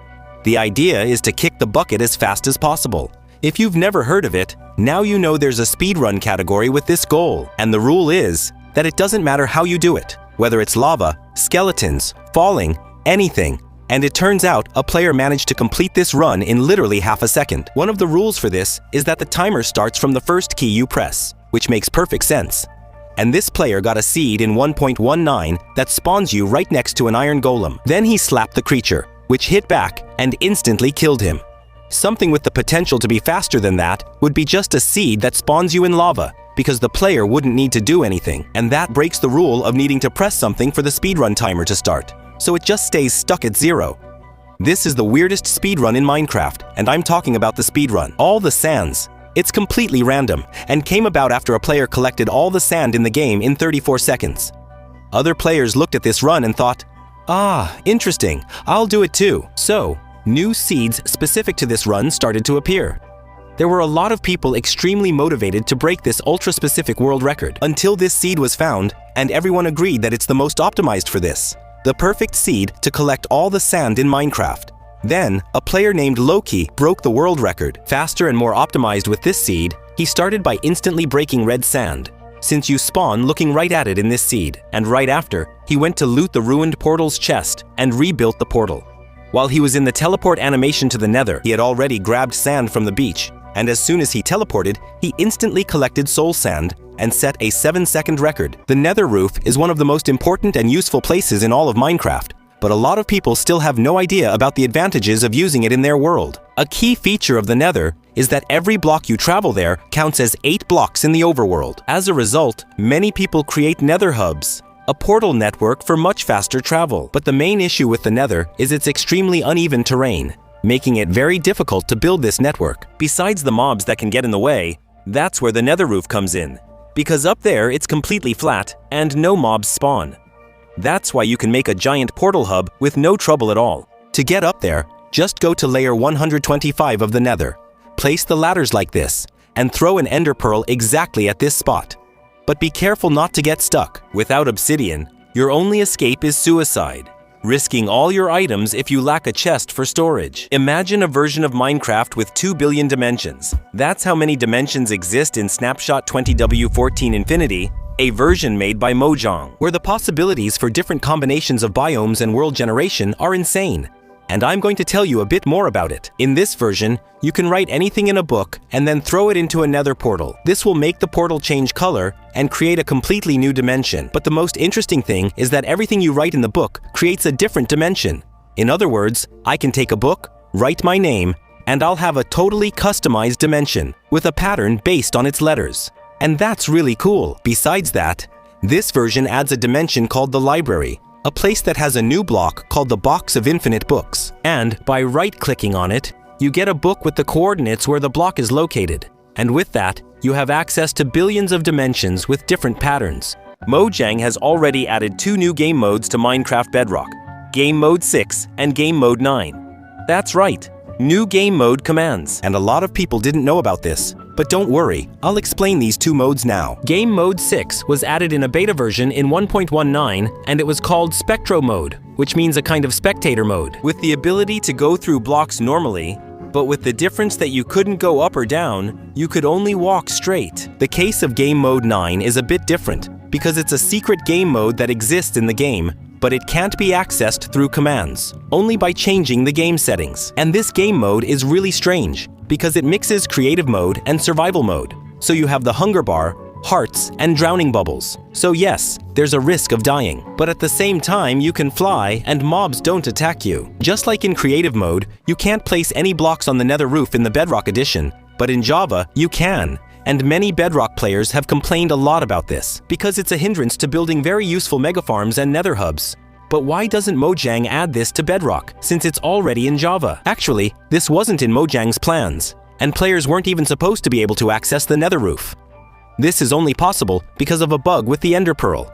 Speaker 1: The idea is to kick the bucket as fast as possible. If you've never heard of it, now you know there's a speedrun category with this goal, and the rule is that it doesn't matter how you do it, whether it's lava, skeletons, falling, anything. And it turns out a player managed to complete this run in literally half a second. One of the rules for this is that the timer starts from the first key you press, which makes perfect sense. And this player got a seed in 1.19 that spawns you right next to an iron golem. Then he slapped the creature, which hit back and instantly killed him. Something with the potential to be faster than that would be just a seed that spawns you in lava, because the player wouldn't need to do anything. And that breaks the rule of needing to press something for the speedrun timer to start. So it just stays stuck at 0. This is the weirdest speedrun in Minecraft, and I'm talking about the speedrun. All the sands. It's completely random, and came about after a player collected all the sand in the game in 34 seconds. Other players looked at this run and thought, "Ah, interesting, I'll do it too." So, new seeds specific to this run started to appear. There were a lot of people extremely motivated to break this ultra-specific world record, until this seed was found, and everyone agreed that it's the most optimized for this. The perfect seed to collect all the sand in Minecraft. Then, a player named Loki broke the world record. Faster and more optimized with this seed, he started by instantly breaking red sand, since you spawn looking right at it in this seed, and right after, he went to loot the ruined portal's chest and rebuilt the portal. While he was in the teleport animation to the Nether, he had already grabbed sand from the beach, and as soon as he teleported, he instantly collected soul sand and set a 7-second record. The Nether roof is one of the most important and useful places in all of Minecraft, but a lot of people still have no idea about the advantages of using it in their world. A key feature of the Nether is that every block you travel there counts as 8 blocks in the overworld. As a result, many people create Nether hubs, a portal network for much faster travel. But the main issue with the Nether is its extremely uneven terrain, making it very difficult to build this network. Besides the mobs that can get in the way, that's where the Nether roof comes in, because up there it's completely flat and no mobs spawn. That's why you can make a giant portal hub with no trouble at all. To get up there, just go to layer 125 of the Nether, place the ladders like this, and throw an ender pearl exactly at this spot. But be careful not to get stuck. Without obsidian, your only escape is suicide, risking all your items if you lack a chest for storage. Imagine a version of Minecraft with 2 billion dimensions. That's how many dimensions exist in Snapshot 20W14 Infinity, a version made by Mojang, where the possibilities for different combinations of biomes and world generation are insane. And I'm going to tell you a bit more about it. In this version, you can write anything in a book and then throw it into a Nether portal. This will make the portal change color and create a completely new dimension. But the most interesting thing is that everything you write in the book creates a different dimension. In other words, I can take a book, write my name, and I'll have a totally customized dimension with a pattern based on its letters. And that's really cool. Besides that, this version adds a dimension called the library, a place that has a new block called the Box of Infinite Books. And by right-clicking on it, you get a book with the coordinates where the block is located. And with that, you have access to billions of dimensions with different patterns. Mojang has already added 2 new game modes to Minecraft Bedrock, Game Mode 6 and Game Mode 9. That's right, new game mode commands. And a lot of people didn't know about this. But don't worry, I'll explain these 2 modes now. Game Mode 6 was added in a beta version in 1.19, and it was called Spectro Mode, which means a kind of spectator mode, with the ability to go through blocks normally, but with the difference that you couldn't go up or down, you could only walk straight. The case of Game Mode 9 is a bit different, because it's a secret game mode that exists in the game, but it can't be accessed through commands, only by changing the game settings. And this game mode is really strange, because it mixes creative mode and survival mode. So you have the hunger bar, hearts, and drowning bubbles. So yes, there's a risk of dying. But at the same time, you can fly and mobs don't attack you. Just like in creative mode, you can't place any blocks on the nether roof in the Bedrock edition, but in Java, you can. And many Bedrock players have complained a lot about this, because it's a hindrance to building very useful megafarms and nether hubs. But why doesn't Mojang add this to Bedrock, since it's already in Java? Actually, this wasn't in Mojang's plans, and players weren't even supposed to be able to access the nether roof. This is only possible because of a bug with the Ender Pearl.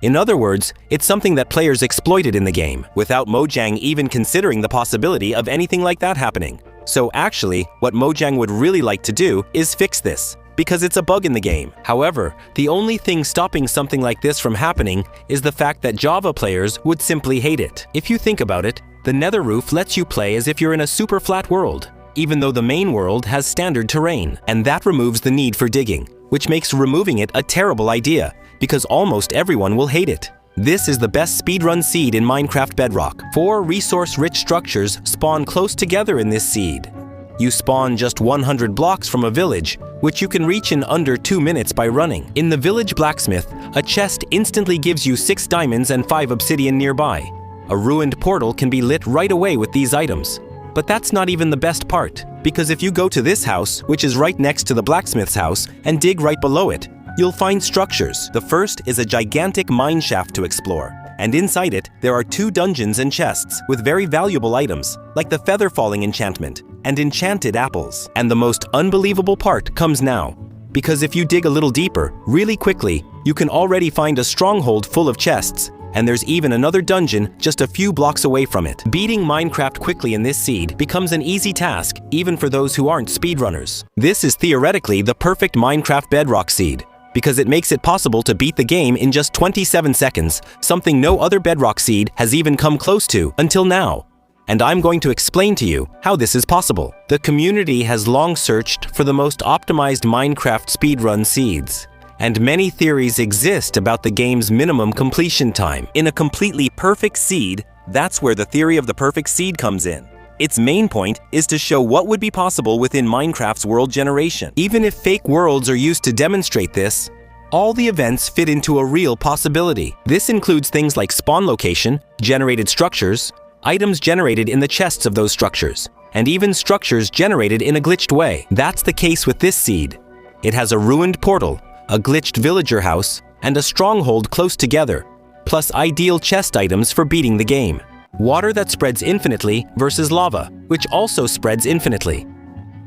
Speaker 1: In other words, it's something that players exploited in the game, without Mojang even considering the possibility of anything like that happening. So actually, what Mojang would really like to do is fix this, because it's a bug in the game. However, the only thing stopping something like this from happening is the fact that Java players would simply hate it. If you think about it, the nether roof lets you play as if you're in a super flat world, even though the main world has standard terrain, and that removes the need for digging, which makes removing it a terrible idea, because almost everyone will hate it. This is the best speedrun seed in Minecraft Bedrock. 4 resource-rich structures spawn close together in this seed. You spawn just 100 blocks from a village, which you can reach in under 2 minutes by running. In the village blacksmith, a chest instantly gives you 6 diamonds and 5 obsidian nearby. A ruined portal can be lit right away with these items. But that's not even the best part, because if you go to this house, which is right next to the blacksmith's house, and dig right below it, you'll find structures. The first is a gigantic mine shaft to explore, and inside it, there are 2 dungeons and chests with very valuable items, like the feather falling enchantment and enchanted apples. And the most unbelievable part comes now, because if you dig a little deeper, really quickly, you can already find a stronghold full of chests, and there's even another dungeon just a few blocks away from it. Beating Minecraft quickly in this seed becomes an easy task, even for those who aren't speedrunners. This is theoretically the perfect Minecraft Bedrock seed, because it makes it possible to beat the game in just 27 seconds, something no other Bedrock seed has even come close to until now. And I'm going to explain to you how this is possible. The community has long searched for the most optimized Minecraft speedrun seeds, and many theories exist about the game's minimum completion time. In a completely perfect seed, that's where the theory of the perfect seed comes in. Its main point is to show what would be possible within Minecraft's world generation. Even if fake worlds are used to demonstrate this, all the events fit into a real possibility. This includes things like spawn location, generated structures, items generated in the chests of those structures, and even structures generated in a glitched way. That's the case with this seed. It has a ruined portal, a glitched villager house, and a stronghold close together, plus ideal chest items for beating the game. Water that spreads infinitely versus lava, which also spreads infinitely.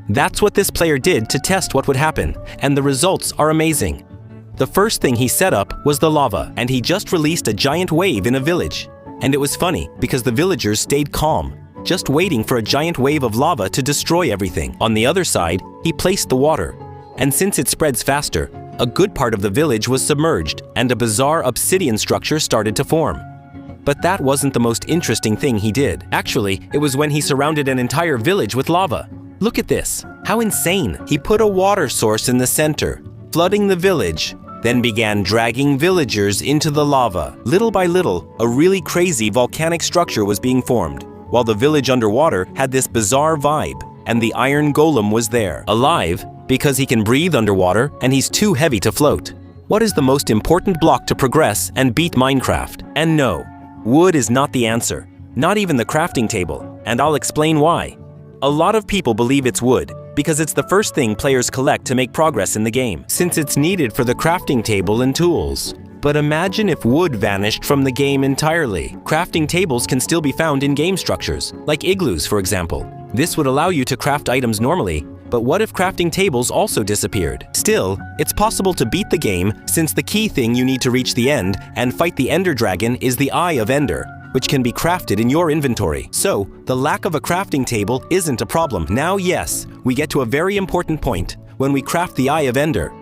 Speaker 1: That's what this player did to test what would happen, and the results are amazing. The first thing he set up was the lava, and he just released a giant wave in a village. And it was funny, because the villagers stayed calm, just waiting for a giant wave of lava to destroy everything. On the other side, he placed the water, and since it spreads faster, a good part of the village was submerged, and a bizarre obsidian structure started to form. But that wasn't the most interesting thing he did. Actually, it was when he surrounded an entire village with lava. Look at this. How insane. He put a water source in the center, flooding the village, then began dragging villagers into the lava. Little by little, a really crazy volcanic structure was being formed, while the village underwater had this bizarre vibe, and the iron golem was there, alive, because he can breathe underwater and he's too heavy to float. What is the most important block to progress and beat Minecraft? And no, wood is not the answer. Not even the crafting table, and I'll explain why. A lot of people believe it's wood, because it's the first thing players collect to make progress in the game, since it's needed for the crafting table and tools. But imagine if wood vanished from the game entirely. Crafting tables can still be found in game structures, like igloos for example. This would allow you to craft items normally, but what if crafting tables also disappeared? Still, it's possible to beat the game, since the key thing you need to reach the end and fight the Ender Dragon is the Eye of Ender, which can be crafted in your inventory. So, the lack of a crafting table isn't a problem. Now yes, we get to a very important point, when we craft the Eye of Ender.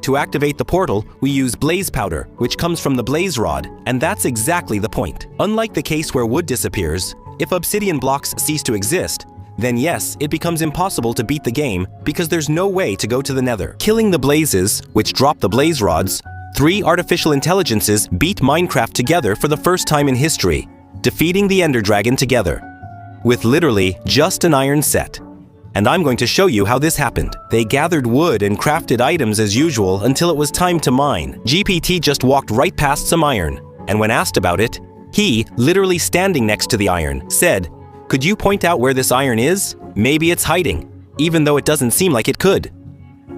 Speaker 1: To activate the portal, we use blaze powder, which comes from the blaze rod, and that's exactly the point. Unlike the case where wood disappears, if obsidian blocks cease to exist, then yes, it becomes impossible to beat the game because there's no way to go to the nether. Killing the blazes, which drop the blaze rods, 3 artificial intelligences beat Minecraft together for the first time in history, defeating the Ender Dragon together, with literally just an iron set. And I'm going to show you how this happened. They gathered wood and crafted items as usual until it was time to mine. GPT just walked right past some iron, and when asked about it, he, literally standing next to the iron, said, "Could you point out where this iron is? Maybe it's hiding, even though it doesn't seem like it could."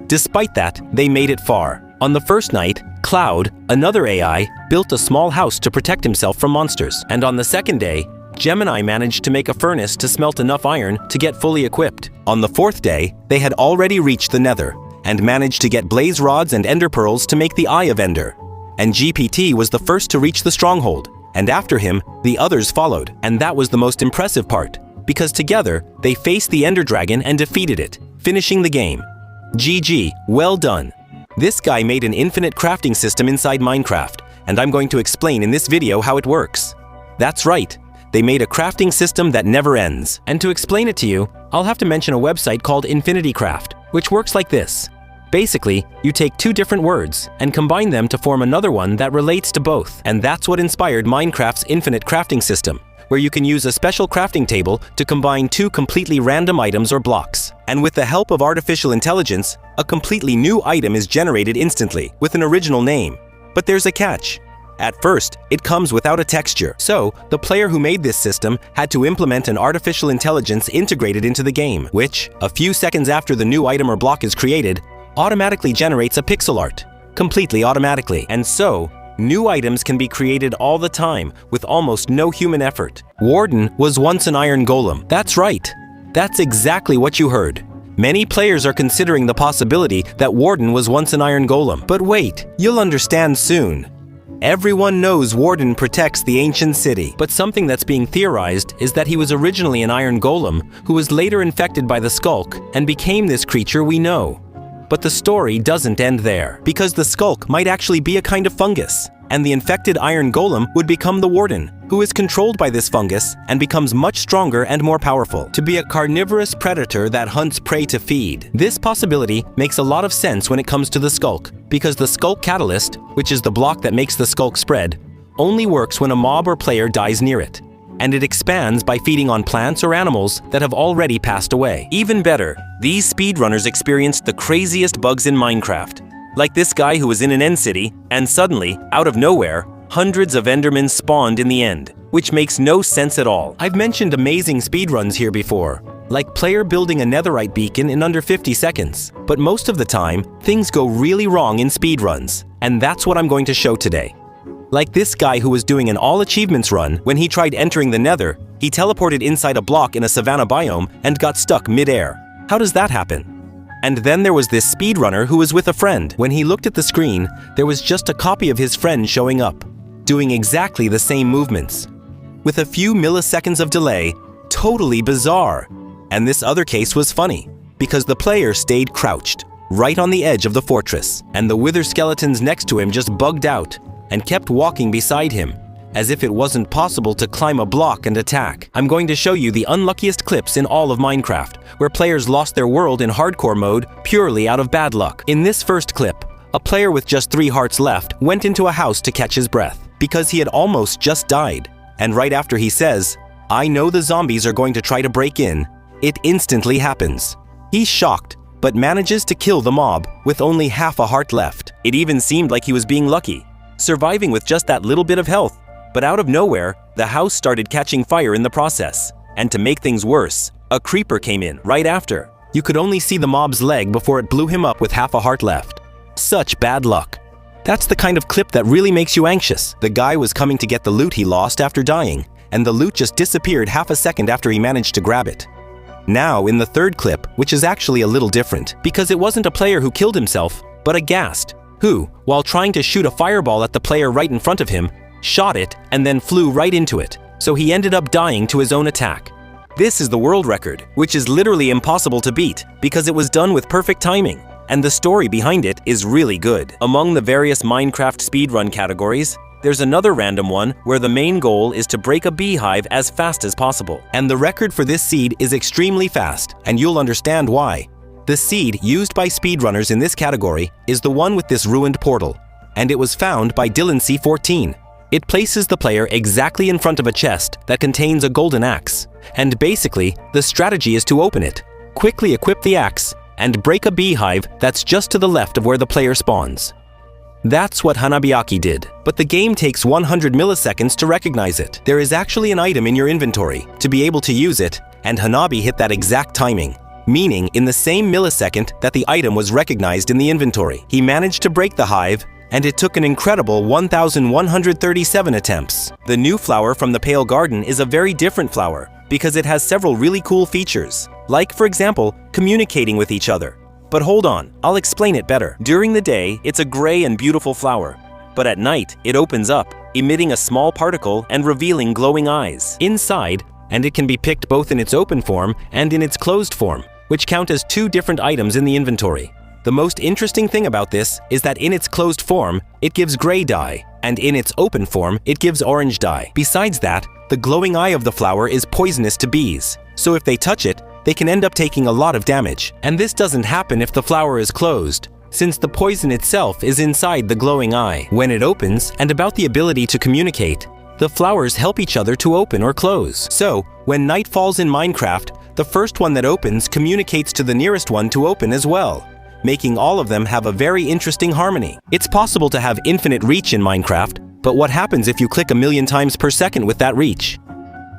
Speaker 1: Despite that, they made it far. On the first night, Cloud, another AI, built a small house to protect himself from monsters. And on the second day, Gemini managed to make a furnace to smelt enough iron to get fully equipped. On the fourth day, they had already reached the Nether and managed to get blaze rods and ender pearls to make the Eye of Ender. And GPT was the first to reach the stronghold, and after him, the others followed. And that was the most impressive part, because together, they faced the Ender Dragon and defeated it, finishing the game. GG, well done. This guy made an infinite crafting system inside Minecraft, and I'm going to explain in this video how it works. That's right. They made a crafting system that never ends. And to explain it to you, I'll have to mention a website called Infinity Craft, which works like this. Basically, you take 2 different words and combine them to form another one that relates to both. And that's what inspired Minecraft's infinite crafting system, where you can use a special crafting table to combine 2 completely random items or blocks. And with the help of artificial intelligence, a completely new item is generated instantly with an original name. But there's a catch. At first, it comes without a texture, so the player who made this system had to implement an artificial intelligence integrated into the game, which, a few seconds after the new item or block is created, automatically generates a pixel art, completely automatically. And so, new items can be created all the time with almost no human effort. Warden was once an iron golem. That's right. That's exactly what you heard. Many players are considering the possibility that Warden was once an iron golem. But wait, you'll understand soon. Everyone knows Warden protects the ancient city, but something that's being theorized is that he was originally an iron golem who was later infected by the Skulk and became this creature we know. But the story doesn't end there, because the Skulk might actually be a kind of fungus, and the infected iron golem would become the Warden, who is controlled by this fungus and becomes much stronger and more powerful, to be a carnivorous predator that hunts prey to feed. This possibility makes a lot of sense when it comes to the Skulk, because the Skulk catalyst, which is the block that makes the Skulk spread, only works when a mob or player dies near it, and it expands by feeding on plants or animals that have already passed away. Even better, these speedrunners experienced the craziest bugs in Minecraft, like this guy who was in an end city, and suddenly, out of nowhere, hundreds of Endermen spawned in the end, which makes no sense at all. I've mentioned amazing speedruns here before, like player building a netherite beacon in under 50 seconds. But most of the time, things go really wrong in speedruns, and that's what I'm going to show today. Like this guy who was doing an all achievements run. When he tried entering the Nether, he teleported inside a block in a savanna biome and got stuck mid-air. How does that happen? And then there was this speedrunner who was with a friend. When he looked at the screen, there was just a copy of his friend showing up, doing exactly the same movements, with a few milliseconds of delay. Totally bizarre. And this other case was funny, because the player stayed crouched, right on the edge of the fortress, and the wither skeletons next to him just bugged out and kept walking beside him, as if it wasn't possible to climb a block and attack. I'm going to show you the unluckiest clips in all of Minecraft, where players lost their world in hardcore mode purely out of bad luck. In this first clip, a player with just 3 hearts left went into a house to catch his breath, because he had almost just died. And right after he says, "I know the zombies are going to try to break in," it instantly happens. He's shocked, but manages to kill the mob with only half a heart left. It even seemed like he was being lucky, surviving with just that little bit of health. But out of nowhere, the house started catching fire in the process. And to make things worse, a creeper came in right after. You could only see the mob's leg before it blew him up with half a heart left. Such bad luck. That's the kind of clip that really makes you anxious. The guy was coming to get the loot he lost after dying, and the loot just disappeared half a second after he managed to grab it. Now, in the third clip, which is actually a little different, because it wasn't a player who killed himself, but a ghast, who, while trying to shoot a fireball at the player right in front of him, shot it and then flew right into it, so he ended up dying to his own attack. This is the world record, which is literally impossible to beat, because it was done with perfect timing, and the story behind it is really good. Among the various Minecraft speedrun categories, there's another random one where the main goal is to break a beehive as fast as possible. And the record for this seed is extremely fast, and you'll understand why. The seed used by speedrunners in this category is the one with this ruined portal. and it was found by Dylan C14. It places the player exactly in front of a chest that contains a golden axe, and basically, the strategy is to open it, quickly equip the axe, and break a beehive that's just to the left of where the player spawns. That's what Hanabiaki did, but the game takes 100 milliseconds to recognize it. There is actually an item in your inventory to be able to use it, and Hanabi hit that exact timing, meaning in the same millisecond that the item was recognized in the inventory. He managed to break the hive, and it took an incredible 1,137 attempts. The new flower from the Pale Garden is a very different flower because it has several really cool features, like, for example, communicating with each other. But hold on, I'll explain it better. During the day, it's a gray and beautiful flower, but at night, it opens up, emitting a small particle and revealing glowing eyes inside, and it can be picked both in its open form and in its closed form, which count as two different items in the inventory. The most interesting thing about this is that in its closed form, it gives gray dye, and in its open form, it gives orange dye. Besides that, the glowing eye of the flower is poisonous to bees, so if they touch it, they can end up taking a lot of damage. And this doesn't happen if the flower is closed, since the poison itself is inside the glowing eye. When it opens, and about the ability to communicate, the flowers help each other to open or close. So, when night falls in Minecraft, the first one that opens communicates to the nearest one to open as well, making all of them have a very interesting harmony. It's possible to have infinite reach in Minecraft, but what happens if you click 1,000,000 times per second with that reach?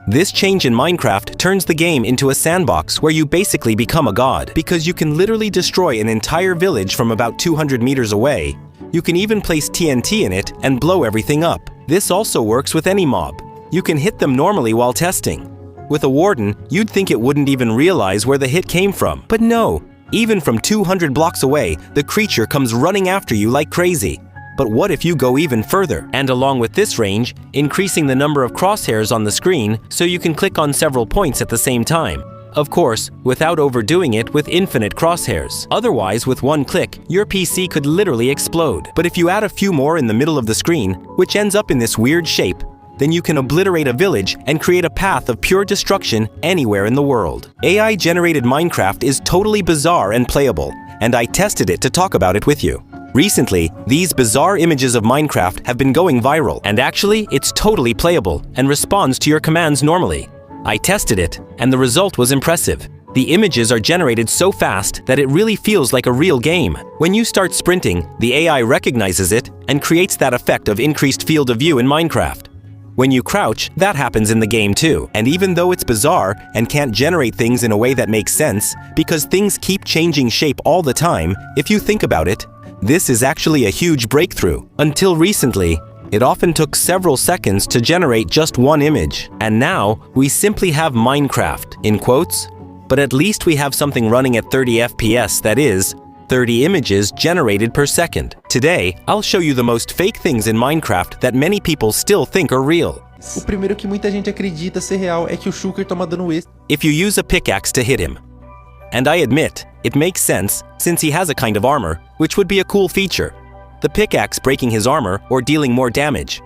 Speaker 1: This change in Minecraft turns the game into a sandbox where you basically become a god, because you can literally destroy an entire village from about 200 meters away. You can even place TNT in it and blow everything up. This also works with any mob. You can hit them normally while testing. With a warden, you'd think it wouldn't even realize where the hit came from. But no, even from 200 blocks away, the creature comes running after you like crazy. But what if you go even further? And along with this range, increasing the number of crosshairs on the screen so you can click on several points at the same time. Of course, without overdoing it with infinite crosshairs. Otherwise, with one click, your PC could literally explode. But if you add a few more in the middle of the screen, which ends up in this weird shape, then you can obliterate a village and create a path of pure destruction anywhere in the world. AI-generated Minecraft is totally bizarre and playable, and I tested it to talk about it with you. Recently, these bizarre images of Minecraft have been going viral, and actually, it's totally playable and responds to your commands normally. I tested it, and the result was impressive. The images are generated so fast that it really feels like a real game. When you start sprinting, the AI recognizes it and creates that effect of increased field of view in Minecraft. When you crouch, that happens in the game too. And even though it's bizarre and can't generate things in a way that makes sense, because things keep changing shape all the time, if you think about it, this is actually a huge breakthrough. Until recently, it often took several seconds to generate just one image. And now, we simply have Minecraft, in quotes, but at least we have something running at 30 FPS, that is, 30 images generated per second. Today, I'll show you the most fake things in Minecraft that many people still think are real.
Speaker 3: O primeiro que muita gente acredita ser real é que o Shulker toma dano extra.
Speaker 1: If you use a pickaxe to hit him. And I admit, it makes sense since he has a kind of armor, which would be a cool feature. The pickaxe breaking his armor or dealing more damage.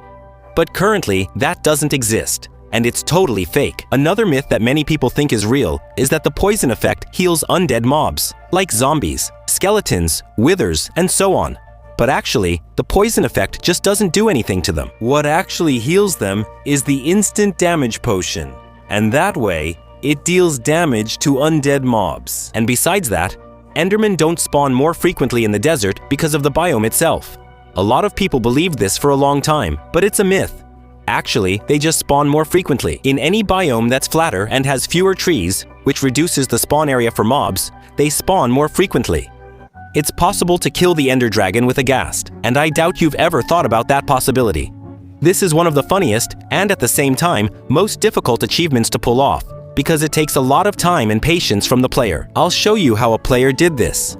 Speaker 1: But currently, that doesn't exist, and it's totally fake. Another myth that many people think is real is that the poison effect heals undead mobs, like zombies, skeletons, withers, and so on. But actually, the poison effect just doesn't do anything to them. What actually heals them is the instant damage potion, and that way, it deals damage to undead mobs. And besides that, Endermen don't spawn more frequently in the desert because of the biome itself. A lot of people believed this for a long time, but it's a myth. Actually, they just spawn more frequently. In any biome that's flatter and has fewer trees, which reduces the spawn area for mobs, they spawn more frequently. It's possible to kill the Ender Dragon with a ghast, and I doubt you've ever thought about that possibility. This is one of the funniest, and at the same time, most difficult achievements to pull off, because it takes a lot of time and patience from the player. I'll show you how a player did this.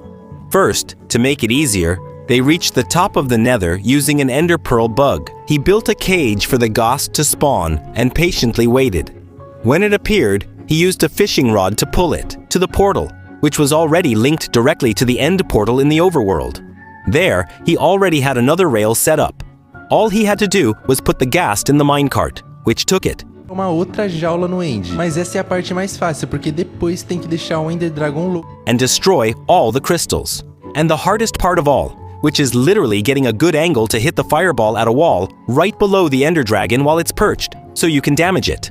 Speaker 1: First, to make it easier, they reached the top of the nether using an ender pearl bug. He built a cage for the ghast to spawn and patiently waited. When it appeared, he used a fishing rod to pull it to the portal, which was already linked directly to the end portal in the overworld. There, he already had another rail set up. All he had to do was put the ghast in the minecart, which took it.
Speaker 3: Uma outra jaula no end, mas essa é a parte mais fácil, porque depois tem que deixar o Ender Dragon louco.
Speaker 1: And destroy all the crystals. And the hardest part of all, which is literally getting a good angle to hit the fireball at a wall right below the Ender Dragon while it's perched, so you can damage it.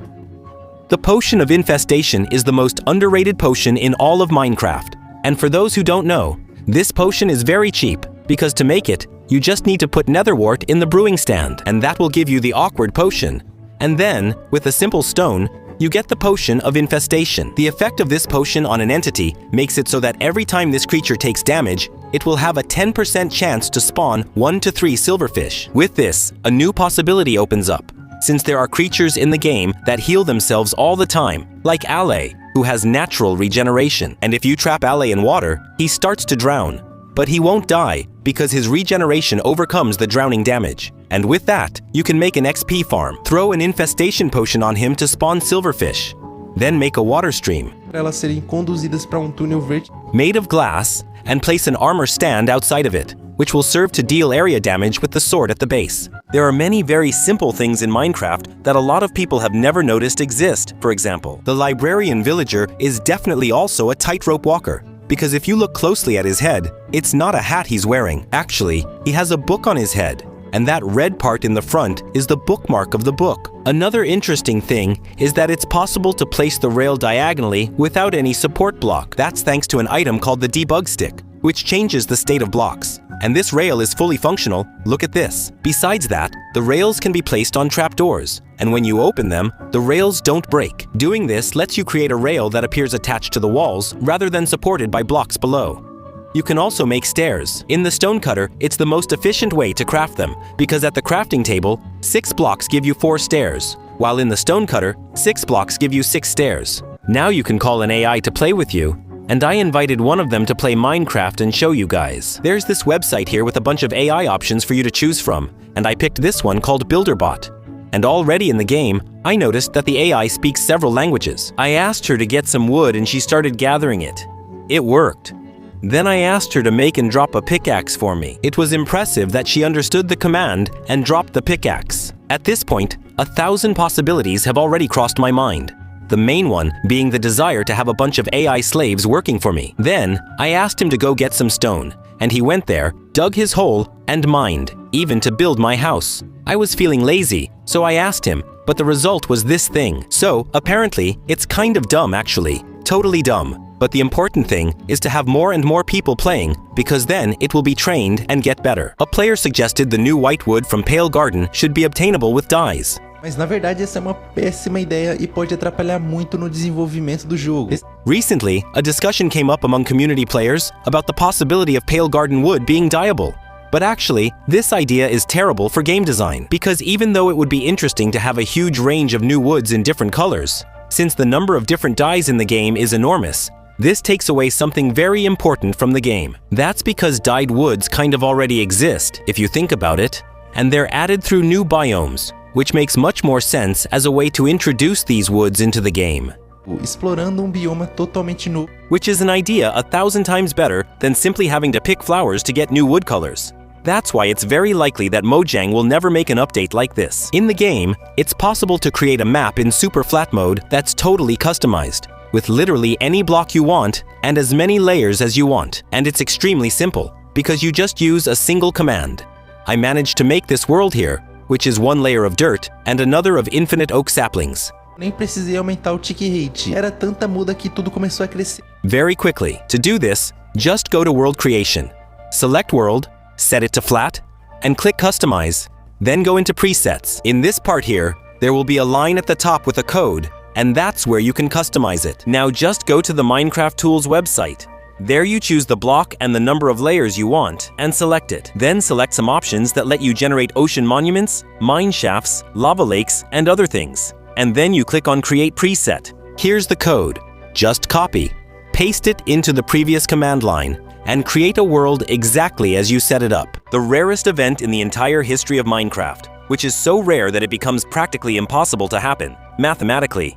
Speaker 1: The Potion of Infestation is the most underrated potion in all of Minecraft. And for those who don't know, this potion is very cheap, because to make it, you just need to put netherwort in the brewing stand, and that will give you the awkward potion. And then, with a simple stone, you get the Potion of Infestation. The effect of this potion on an entity makes it so that every time this creature takes damage, it will have a 10% chance to spawn 1 to 3 silverfish. With this, a new possibility opens up, since there are creatures in the game that heal themselves all the time, like Ale, who has natural regeneration. And if you trap Ale in water, he starts to drown. But he won't die, because his regeneration overcomes the drowning damage. And with that, you can make an XP farm. Throw an infestation potion on him to spawn silverfish. Then make a water stream
Speaker 3: Para elas serem conduzidas para túnel verde.
Speaker 1: made of glass and place an armor stand outside of it, which will serve to deal area damage with the sword at the base. There are many very simple things in Minecraft that a lot of people have never noticed exist. For example, the librarian villager is definitely also a tightrope walker, because if you look closely at his head, it's not a hat he's wearing. Actually, he has a book on his head, and that red part in the front is the bookmark of the book. Another interesting thing is that it's possible to place the rail diagonally without any support block. That's thanks to an item called the debug stick, which changes the state of blocks. And this rail is fully functional. Look at this. Besides that, the rails can be placed on trapdoors, and when you open them, the rails don't break. Doing this lets you create a rail that appears attached to the walls rather than supported by blocks below. You can also make stairs. In the stone cutter, it's the most efficient way to craft them, because at the crafting table, 6 blocks give you 4 stairs, while in the stone cutter, 6 blocks give you 6 stairs. Now you can call an AI to play with you, and I invited one of them to play Minecraft and show you guys. There's this website here with a bunch of AI options for you to choose from, and I picked this one called BuilderBot. And already in the game, I noticed that the AI speaks several languages. I asked her to get some wood and she started gathering it. It worked. Then I asked her to make and drop a pickaxe for me. It was impressive that she understood the command and dropped the pickaxe. At this point, 1,000 possibilities have already crossed my mind. The main one being the desire to have a bunch of AI slaves working for me. Then, I asked him to go get some stone, and he went there, dug his hole, and mined, even to build my house. I was feeling lazy, so I asked him, but the result was this thing. So, apparently, it's kind of dumb actually. Totally dumb. But the important thing is to have more and more people playing, because then it will be trained and get better. A player suggested the new white wood from Pale Garden should be obtainable with dyes.
Speaker 3: Mas na verdade essa é uma péssima ideia e pode atrapalhar muito no desenvolvimento do jogo.
Speaker 1: Recently, a discussion came up among community players about the possibility of Pale Garden wood being dyeable. But actually, this idea is terrible for game design, because even though it would be interesting to have a huge range of new woods in different colors, since the number of different dyes in the game is enormous, this takes away something very important from the game. That's because dyed woods kind of already exist, if you think about it, and they're added through new biomes, which makes much more sense as a way to introduce these woods into the game.
Speaker 3: Explorando bioma totalmente novo.
Speaker 1: Which is an idea 1,000 times better than simply having to pick flowers to get new wood colors. That's why it's very likely that Mojang will never make an update like this. In the game, it's possible to create a map in super flat mode that's totally customized, with literally any block you want and as many layers as you want. And it's extremely simple, because you just use a single command. I managed to make this world here, which is 1 layer of dirt and another of infinite oak saplings.
Speaker 3: Nem precisei aumentar o tick rate. Era tanta muda que tudo começou a crescer.
Speaker 1: Very quickly. To do this, just go to World Creation. Select World, set it to flat, and click Customize. Then go into Presets. In this part here, there will be a line at the top with a code, and that's where you can customize it. Now just go to the Minecraft Tools website. There you choose the block and the number of layers you want, and select it. Then select some options that let you generate ocean monuments, mine shafts, lava lakes, and other things. And then you click on Create Preset. Here's the code. Just copy, paste it into the previous command line, and create a world exactly as you set it up. The rarest event in the entire history of Minecraft, which is so rare that it becomes practically impossible to happen, mathematically.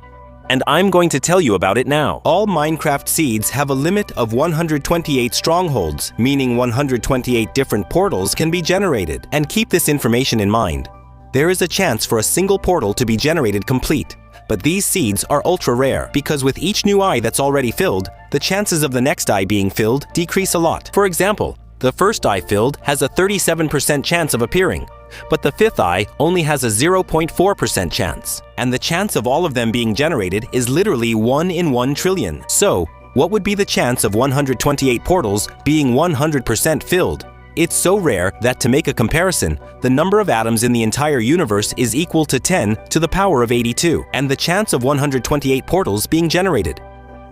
Speaker 1: And I'm going to tell you about it now. All Minecraft seeds have a limit of 128 strongholds, meaning 128 different portals can be generated. And keep this information in mind. There is a chance for a single portal to be generated complete, but these seeds are ultra rare, because with each new eye that's already filled, the chances of the next eye being filled decrease a lot. For example, The first eye filled has a 37% chance of appearing, but the fifth eye only has a 0.4% chance. And the chance of all of them being generated is literally 1 in 1 trillion. So, what would be the chance of 128 portals being 100% filled? It's so rare that to make a comparison, the number of atoms in the entire universe is equal to 10 to the power of 82, and the chance of 128 portals being generated.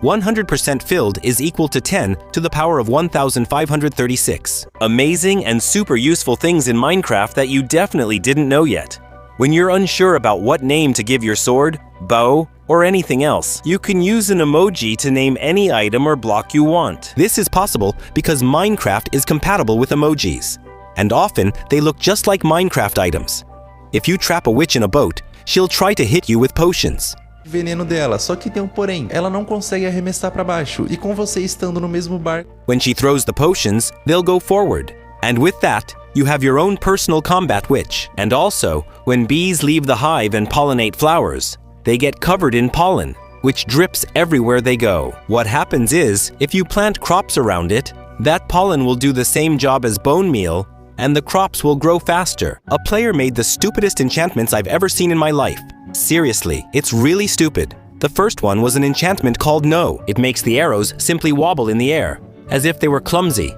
Speaker 1: 100% filled is equal to 10 to the power of 1536. Amazing and super useful things in Minecraft that you definitely didn't know yet. When you're unsure about what name to give your sword, bow, or anything else, you can use an emoji to name any item or block you want. This is possible because Minecraft is compatible with emojis, and often they look just like Minecraft items. If you trap a witch in a boat, she'll try to hit you with potions.
Speaker 3: Veneno dela, só que tem um porém, ela não consegue arremessar para baixo, e com você estando no mesmo barco.
Speaker 1: When she throws the potions, they'll go forward. And with that, you have your own personal combat witch. And also, when bees leave the hive and pollinate flowers, they get covered in pollen, which drips everywhere they go. What happens is, if you plant crops around it, that pollen will do the same job as bone meal, and the crops will grow faster. A player made the stupidest enchantments I've ever seen in my life. Seriously, it's really stupid. The first one was an enchantment called No. It makes the arrows simply wobble in the air, as if they were clumsy.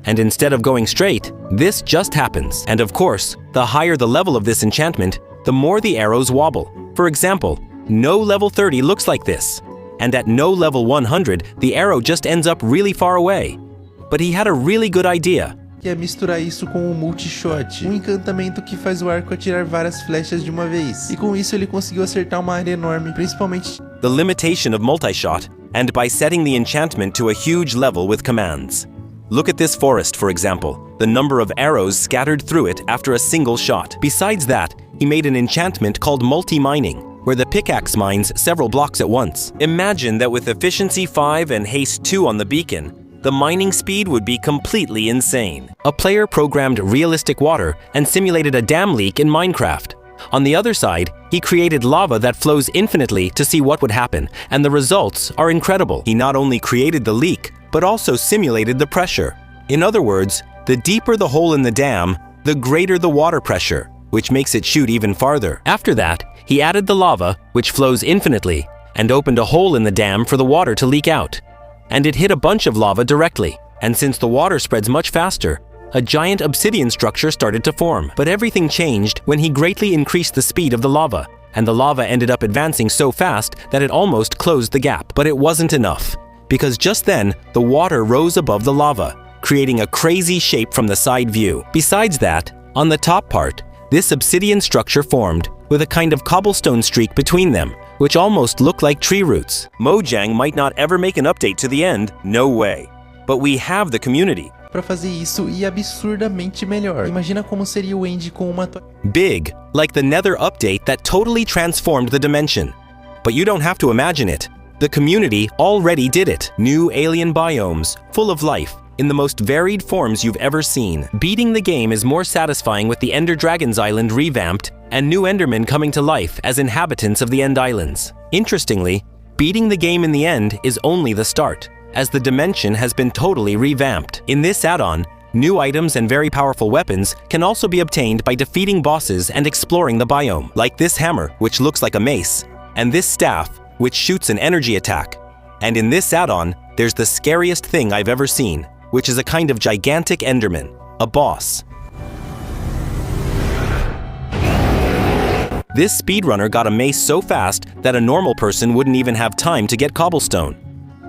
Speaker 1: And instead of going straight, this just happens. And of course, the higher the level of this enchantment, the more the arrows wobble. For example, No level 30 looks like this. And at No level 100, the arrow just ends up really far away. But he had a really good idea.
Speaker 3: Que é misturar isso com o multishot, um encantamento que faz o arco atirar várias flechas de uma vez. E com isso ele conseguiu acertar uma área enorme, principalmente
Speaker 1: the limitation of multishot, and by setting the enchantment to a huge level with commands. Look at this forest, for example, the number of arrows scattered through it after a single shot. Besides that, he made an enchantment called multi-mining, where the pickaxe mines several blocks at once. Imagine that with efficiency 5 and haste 2 on the beacon, the mining speed would be completely insane. A player programmed realistic water and simulated a dam leak in Minecraft. On the other side, he created lava that flows infinitely to see what would happen, and the results are incredible. He not only created the leak, but also simulated the pressure. In other words, the deeper the hole in the dam, the greater the water pressure, which makes it shoot even farther. After that, he added the lava, which flows infinitely, and opened a hole in the dam for the water to leak out. And it hit a bunch of lava directly, and since the water spreads much faster, a giant obsidian structure started to form. But everything changed when he greatly increased the speed of the lava, and the lava ended up advancing so fast that it almost closed the gap. But it wasn't enough, because just then, the water rose above the lava, creating a crazy shape from the side view. Besides that, on the top part, this obsidian structure formed, with a kind of cobblestone streak between them, which almost look like tree roots. Mojang might not ever make an update to the end, no way. But we have the community.
Speaker 3: Para fazer isso e absurdamente melhor. Imagina como seria o End com uma
Speaker 1: big, like the Nether update that totally transformed the dimension. But you don't have to imagine it. The community already did it. New alien biomes, full of life, in the most varied forms you've ever seen. Beating the game is more satisfying with the Ender Dragon's Island revamped and new Endermen coming to life as inhabitants of the End Islands. Interestingly, beating the game in the end is only the start, as the dimension has been totally revamped. In this add-on, new items and very powerful weapons can also be obtained by defeating bosses and exploring the biome, like this hammer, which looks like a mace, and this staff, which shoots an energy attack. And in this add-on, there's the scariest thing I've ever seen, which is a kind of gigantic Enderman, a boss. This speedrunner got a mace so fast that a normal person wouldn't even have time to get cobblestone.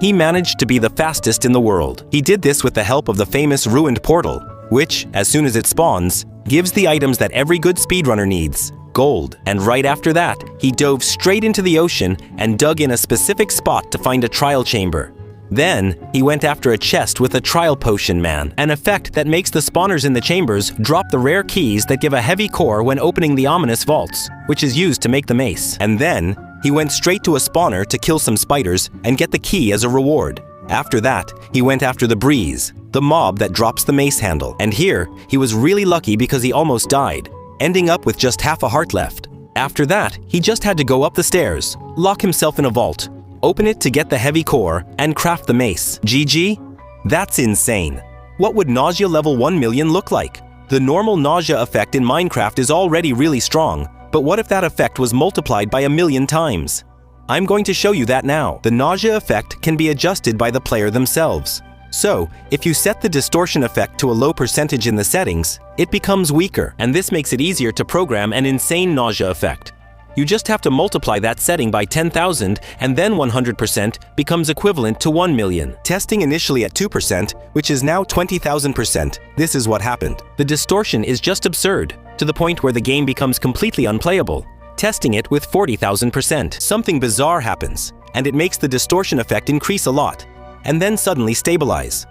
Speaker 1: He managed to be the fastest in the world. He did this with the help of the famous ruined portal, which, as soon as it spawns, gives the items that every good speedrunner needs, gold. And right after that, he dove straight into the ocean and dug in a specific spot to find a trial chamber. Then, he went after a chest with a trial potion man, an effect that makes the spawners in the chambers drop the rare keys that give a heavy core when opening the ominous vaults, which is used to make the mace. And then, he went straight to a spawner to kill some spiders and get the key as a reward. After that, he went after the breeze, the mob that drops the mace handle. And here, he was really lucky because he almost died, ending up with just half a heart left. After that, he just had to go up the stairs, lock himself in a vault, open it to get the heavy core, and craft the mace. GG? That's insane. What would nausea level 1 million look like? The normal nausea effect in Minecraft is already really strong, but what if that effect was multiplied by 1,000,000 times? I'm going to show you that now. The nausea effect can be adjusted by the player themselves. So, if you set the distortion effect to a low percentage in the settings, it becomes weaker, and this makes it easier to program an insane nausea effect. You just have to multiply that setting by 10,000, and then 100% becomes equivalent to 1 million. Testing initially at 2%, which is now 20,000%, this is what happened. The distortion is just absurd, to the point where the game becomes completely unplayable. Testing it with 40,000%, something bizarre happens, and it makes the distortion effect increase a lot, and then suddenly stabilize.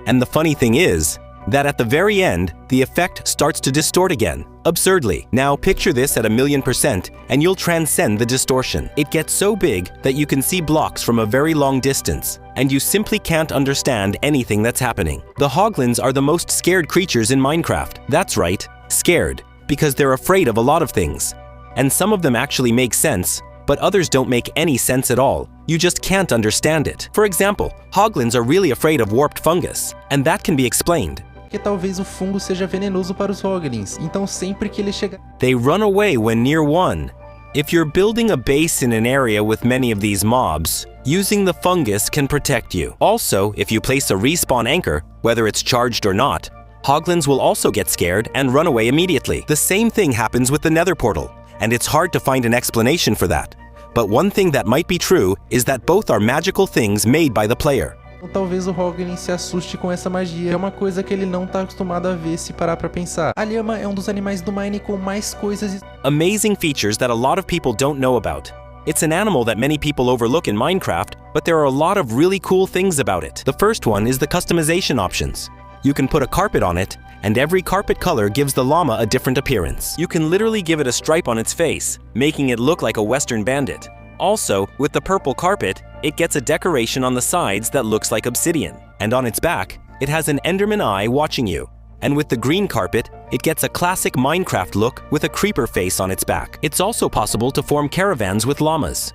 Speaker 1: And the funny thing is that at the very end, the effect starts to distort again, absurdly. Now picture this at 1,000,000%, and you'll transcend the distortion. It gets so big that you can see blocks from a very long distance, and you simply can't understand anything that's happening. The hoglins are the most scared creatures in Minecraft. That's right, scared, because they're afraid of a lot of things. And some of them actually make sense, but others don't make any sense at all. You just can't understand it. For example, hoglins are really afraid of warped fungus, and that can be explained.
Speaker 3: Que talvez o fungo seja venenoso para os hoglins, então sempre que ele chegar...
Speaker 1: They run away when near one. If you're building a base in an area with many of these mobs, using the fungus can protect you. Also, if you place a respawn anchor, whether it's charged or not, hoglins will also get scared and run away immediately. The same thing happens with the nether portal, and it's hard to find an explanation for that. But one thing that might be true is that both are magical things made by the player.
Speaker 3: Talvez o hoglin se assuste com essa magia, é uma coisa que ele não está acostumado a ver se parar para pensar. A lhama é dos animais do Mine com mais coisas...
Speaker 1: Amazing features that a lot of people don't know about. It's an animal that many people overlook in Minecraft, but there are a lot of really cool things about it. The first one is the customization options. You can put a carpet on it, and every carpet color gives the llama a different appearance. You can literally give it a stripe on its face, making it look like a Western bandit. Also, with the purple carpet, it gets a decoration on the sides that looks like obsidian. And on its back, it has an Enderman eye watching you. And with the green carpet, it gets a classic Minecraft look with a creeper face on its back. It's also possible to form caravans with llamas.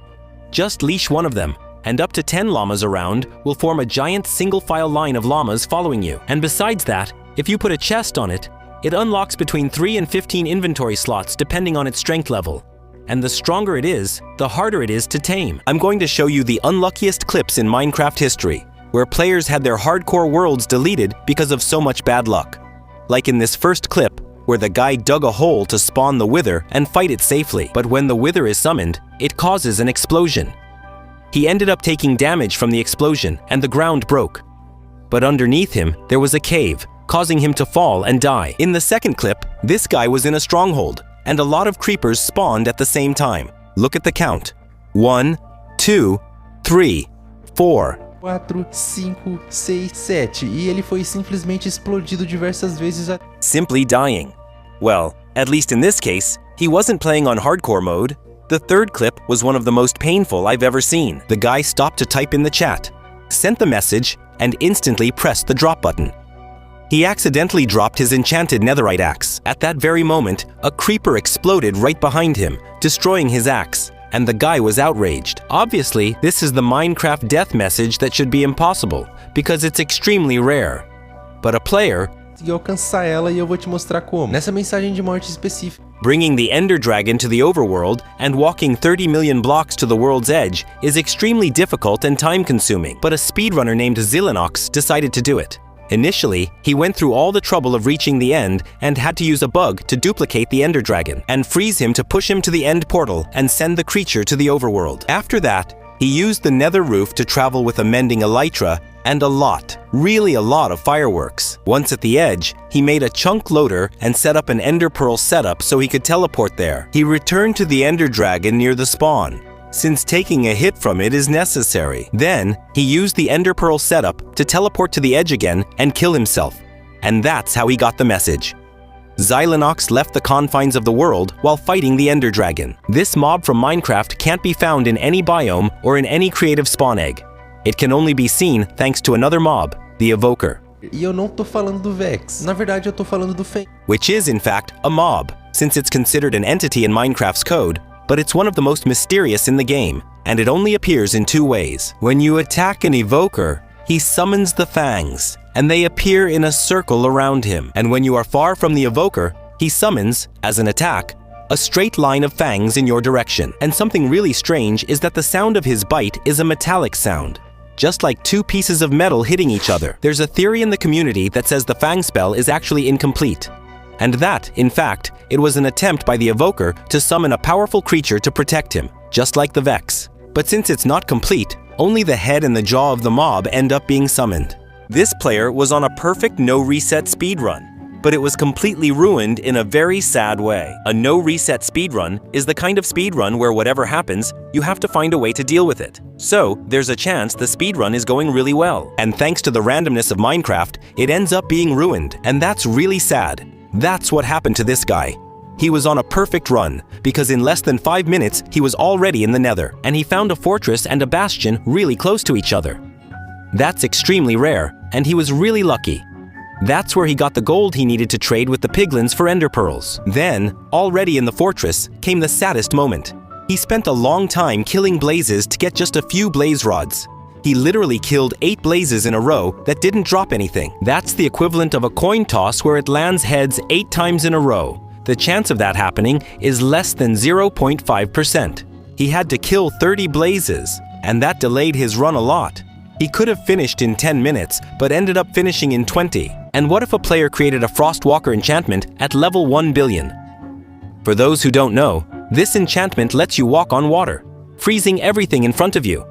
Speaker 1: Just leash one of them, and up to 10 llamas around will form a giant single-file line of llamas following you. And besides that, if you put a chest on it, it unlocks between 3 and 15 inventory slots depending on its strength level. And the stronger it is, the harder it is to tame. I'm going to show you the unluckiest clips in Minecraft history, where players had their hardcore worlds deleted because of so much bad luck. Like in this first clip, where the guy dug a hole to spawn the wither and fight it safely. But when the wither is summoned, it causes an explosion. He ended up taking damage from the explosion, and the ground broke. But underneath him, there was a cave, causing him to fall and die. In the second clip, this guy was in a stronghold, and a lot of creepers spawned at the same time. Look at the count. 1, 2, 3, 4.
Speaker 3: 4, 5, 6, 7. E ele foi simplesmente explodido diversas vezes.
Speaker 1: Simply dying. Well, at least in this case, he wasn't playing on hardcore mode. The third clip was one of the most painful I've ever seen. The guy stopped to type in the chat, sent the message, and instantly pressed the drop button. He accidentally dropped his enchanted netherite axe. At that very moment, a creeper exploded right behind him, destroying his axe, and the guy was outraged. Obviously, this is the Minecraft death message that should be impossible, because it's extremely rare. But a player
Speaker 3: consegui alcançar ela e eu vou te mostrar como. Nessa mensagem de morte específica.
Speaker 1: Bringing the Ender Dragon to the overworld and walking 30 million blocks to the world's edge is extremely difficult and time-consuming, but a speedrunner named Zillinox decided to do it. Initially, he went through all the trouble of reaching the end and had to use a bug to duplicate the Ender Dragon and freeze him to push him to the end portal and send the creature to the overworld. After that, he used the nether roof to travel with a mending elytra and really a lot of fireworks. Once at the edge, he made a chunk loader and set up an ender pearl setup so he could teleport there. He returned to the Ender Dragon near the spawn, since taking a hit from it is necessary. Then, he used the ender pearl setup to teleport to the edge again and kill himself. And that's how he got the message. Xylinox left the confines of the world while fighting the Ender Dragon. This mob from Minecraft can't be found in any biome or in any creative spawn egg. It can only be seen thanks to another mob, the Evoker.
Speaker 3: E eu não tô falando do Vex. Na verdade, eu tô falando do Fen.
Speaker 1: Which is, in fact, a mob, since it's considered an entity in Minecraft's code, but it's one of the most mysterious in the game, and it only appears in two ways. When you attack an Evoker, he summons the fangs, and they appear in a circle around him. And when you are far from the evoker, he summons, as an attack, a straight line of fangs in your direction. And something really strange is that the sound of his bite is a metallic sound, just like two pieces of metal hitting each other. There's a theory in the community that says the fang spell is actually incomplete, and that, in fact, it was an attempt by the evoker to summon a powerful creature to protect him, just like the Vex. But since it's not complete, only the head and the jaw of the mob end up being summoned. This player was on a perfect no-reset speedrun, but it was completely ruined in a very sad way. A no-reset speedrun is the kind of speedrun where whatever happens, you have to find a way to deal with it. So, there's a chance the speedrun is going really well, and thanks to the randomness of Minecraft, it ends up being ruined, and that's really sad. That's what happened to this guy. He was on a perfect run, because in less than 5 minutes, he was already in the Nether, and he found a fortress and a bastion really close to each other. That's extremely rare, and he was really lucky. That's where he got the gold he needed to trade with the piglins for ender pearls. Then, already in the fortress, came the saddest moment. He spent a long time killing blazes to get just a few blaze rods. He literally killed 8 blazes in a row that didn't drop anything. That's the equivalent of a coin toss where it lands heads 8 times in a row. The chance of that happening is less than 0.5%. He had to kill 30 blazes, and that delayed his run a lot. He could have finished in 10 minutes, but ended up finishing in 20. And what if a player created a Frostwalker enchantment at level 1 billion? For those who don't know, this enchantment lets you walk on water, freezing everything in front of you.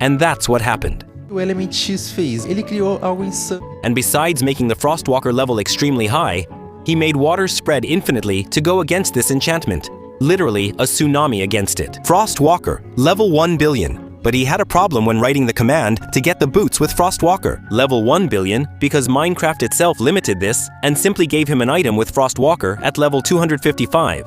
Speaker 1: And that's what happened.
Speaker 3: O Element X fez, ele criou algo insano.
Speaker 1: And besides making the Frostwalker level extremely high, he made water spread infinitely to go against this enchantment. Literally a tsunami against it. Frostwalker, level 1 billion. But he had a problem when writing the command to get the boots with Frostwalker, level 1 billion, because Minecraft itself limited this and simply gave him an item with Frostwalker at level 255.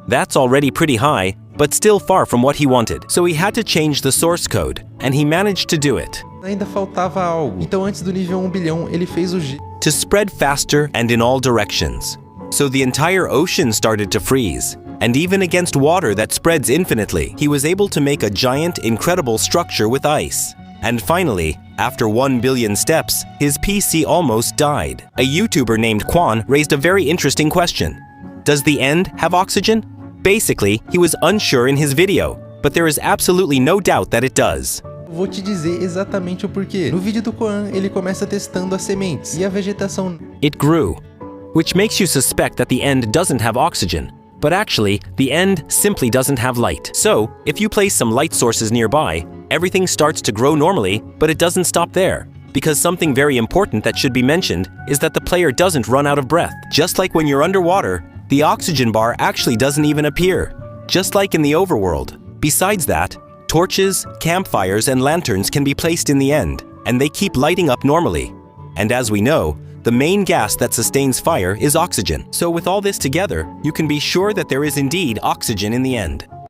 Speaker 1: That's already pretty high, but still far from what he wanted. So he had to change the source code, and he managed to do it.
Speaker 3: Ainda faltava algo. Então antes do nível 1 bilhão, ele fez o G.
Speaker 1: To spread faster and in all directions. So the entire ocean started to freeze. And even against water that spreads infinitely, he was able to make a giant, incredible structure with ice. And finally, after 1 billion steps, his PC almost died. A YouTuber named Quan raised a very interesting question. Does the end have oxygen? Basically, he was unsure in his video, but there is absolutely no doubt that it does.
Speaker 3: Vou te dizer exatamente o porquê. No vídeo do Koan, ele começa testando as sementes e a vegetação.
Speaker 1: It grew, which makes you suspect that the end doesn't have oxygen. But actually, the end simply doesn't have light. So, if you place some light sources nearby, everything starts to grow normally, but it doesn't stop there. Because something very important that should be mentioned is that the player doesn't run out of breath. Just like when you're underwater, the oxygen bar actually doesn't even appear. Just like in the overworld. Besides that, torches, campfires, and lanterns can be placed in the end, and they keep lighting up normally. And as we know, the main gas that sustains fire is oxygen. So with all this together, you can be sure that there is indeed oxygen in the end.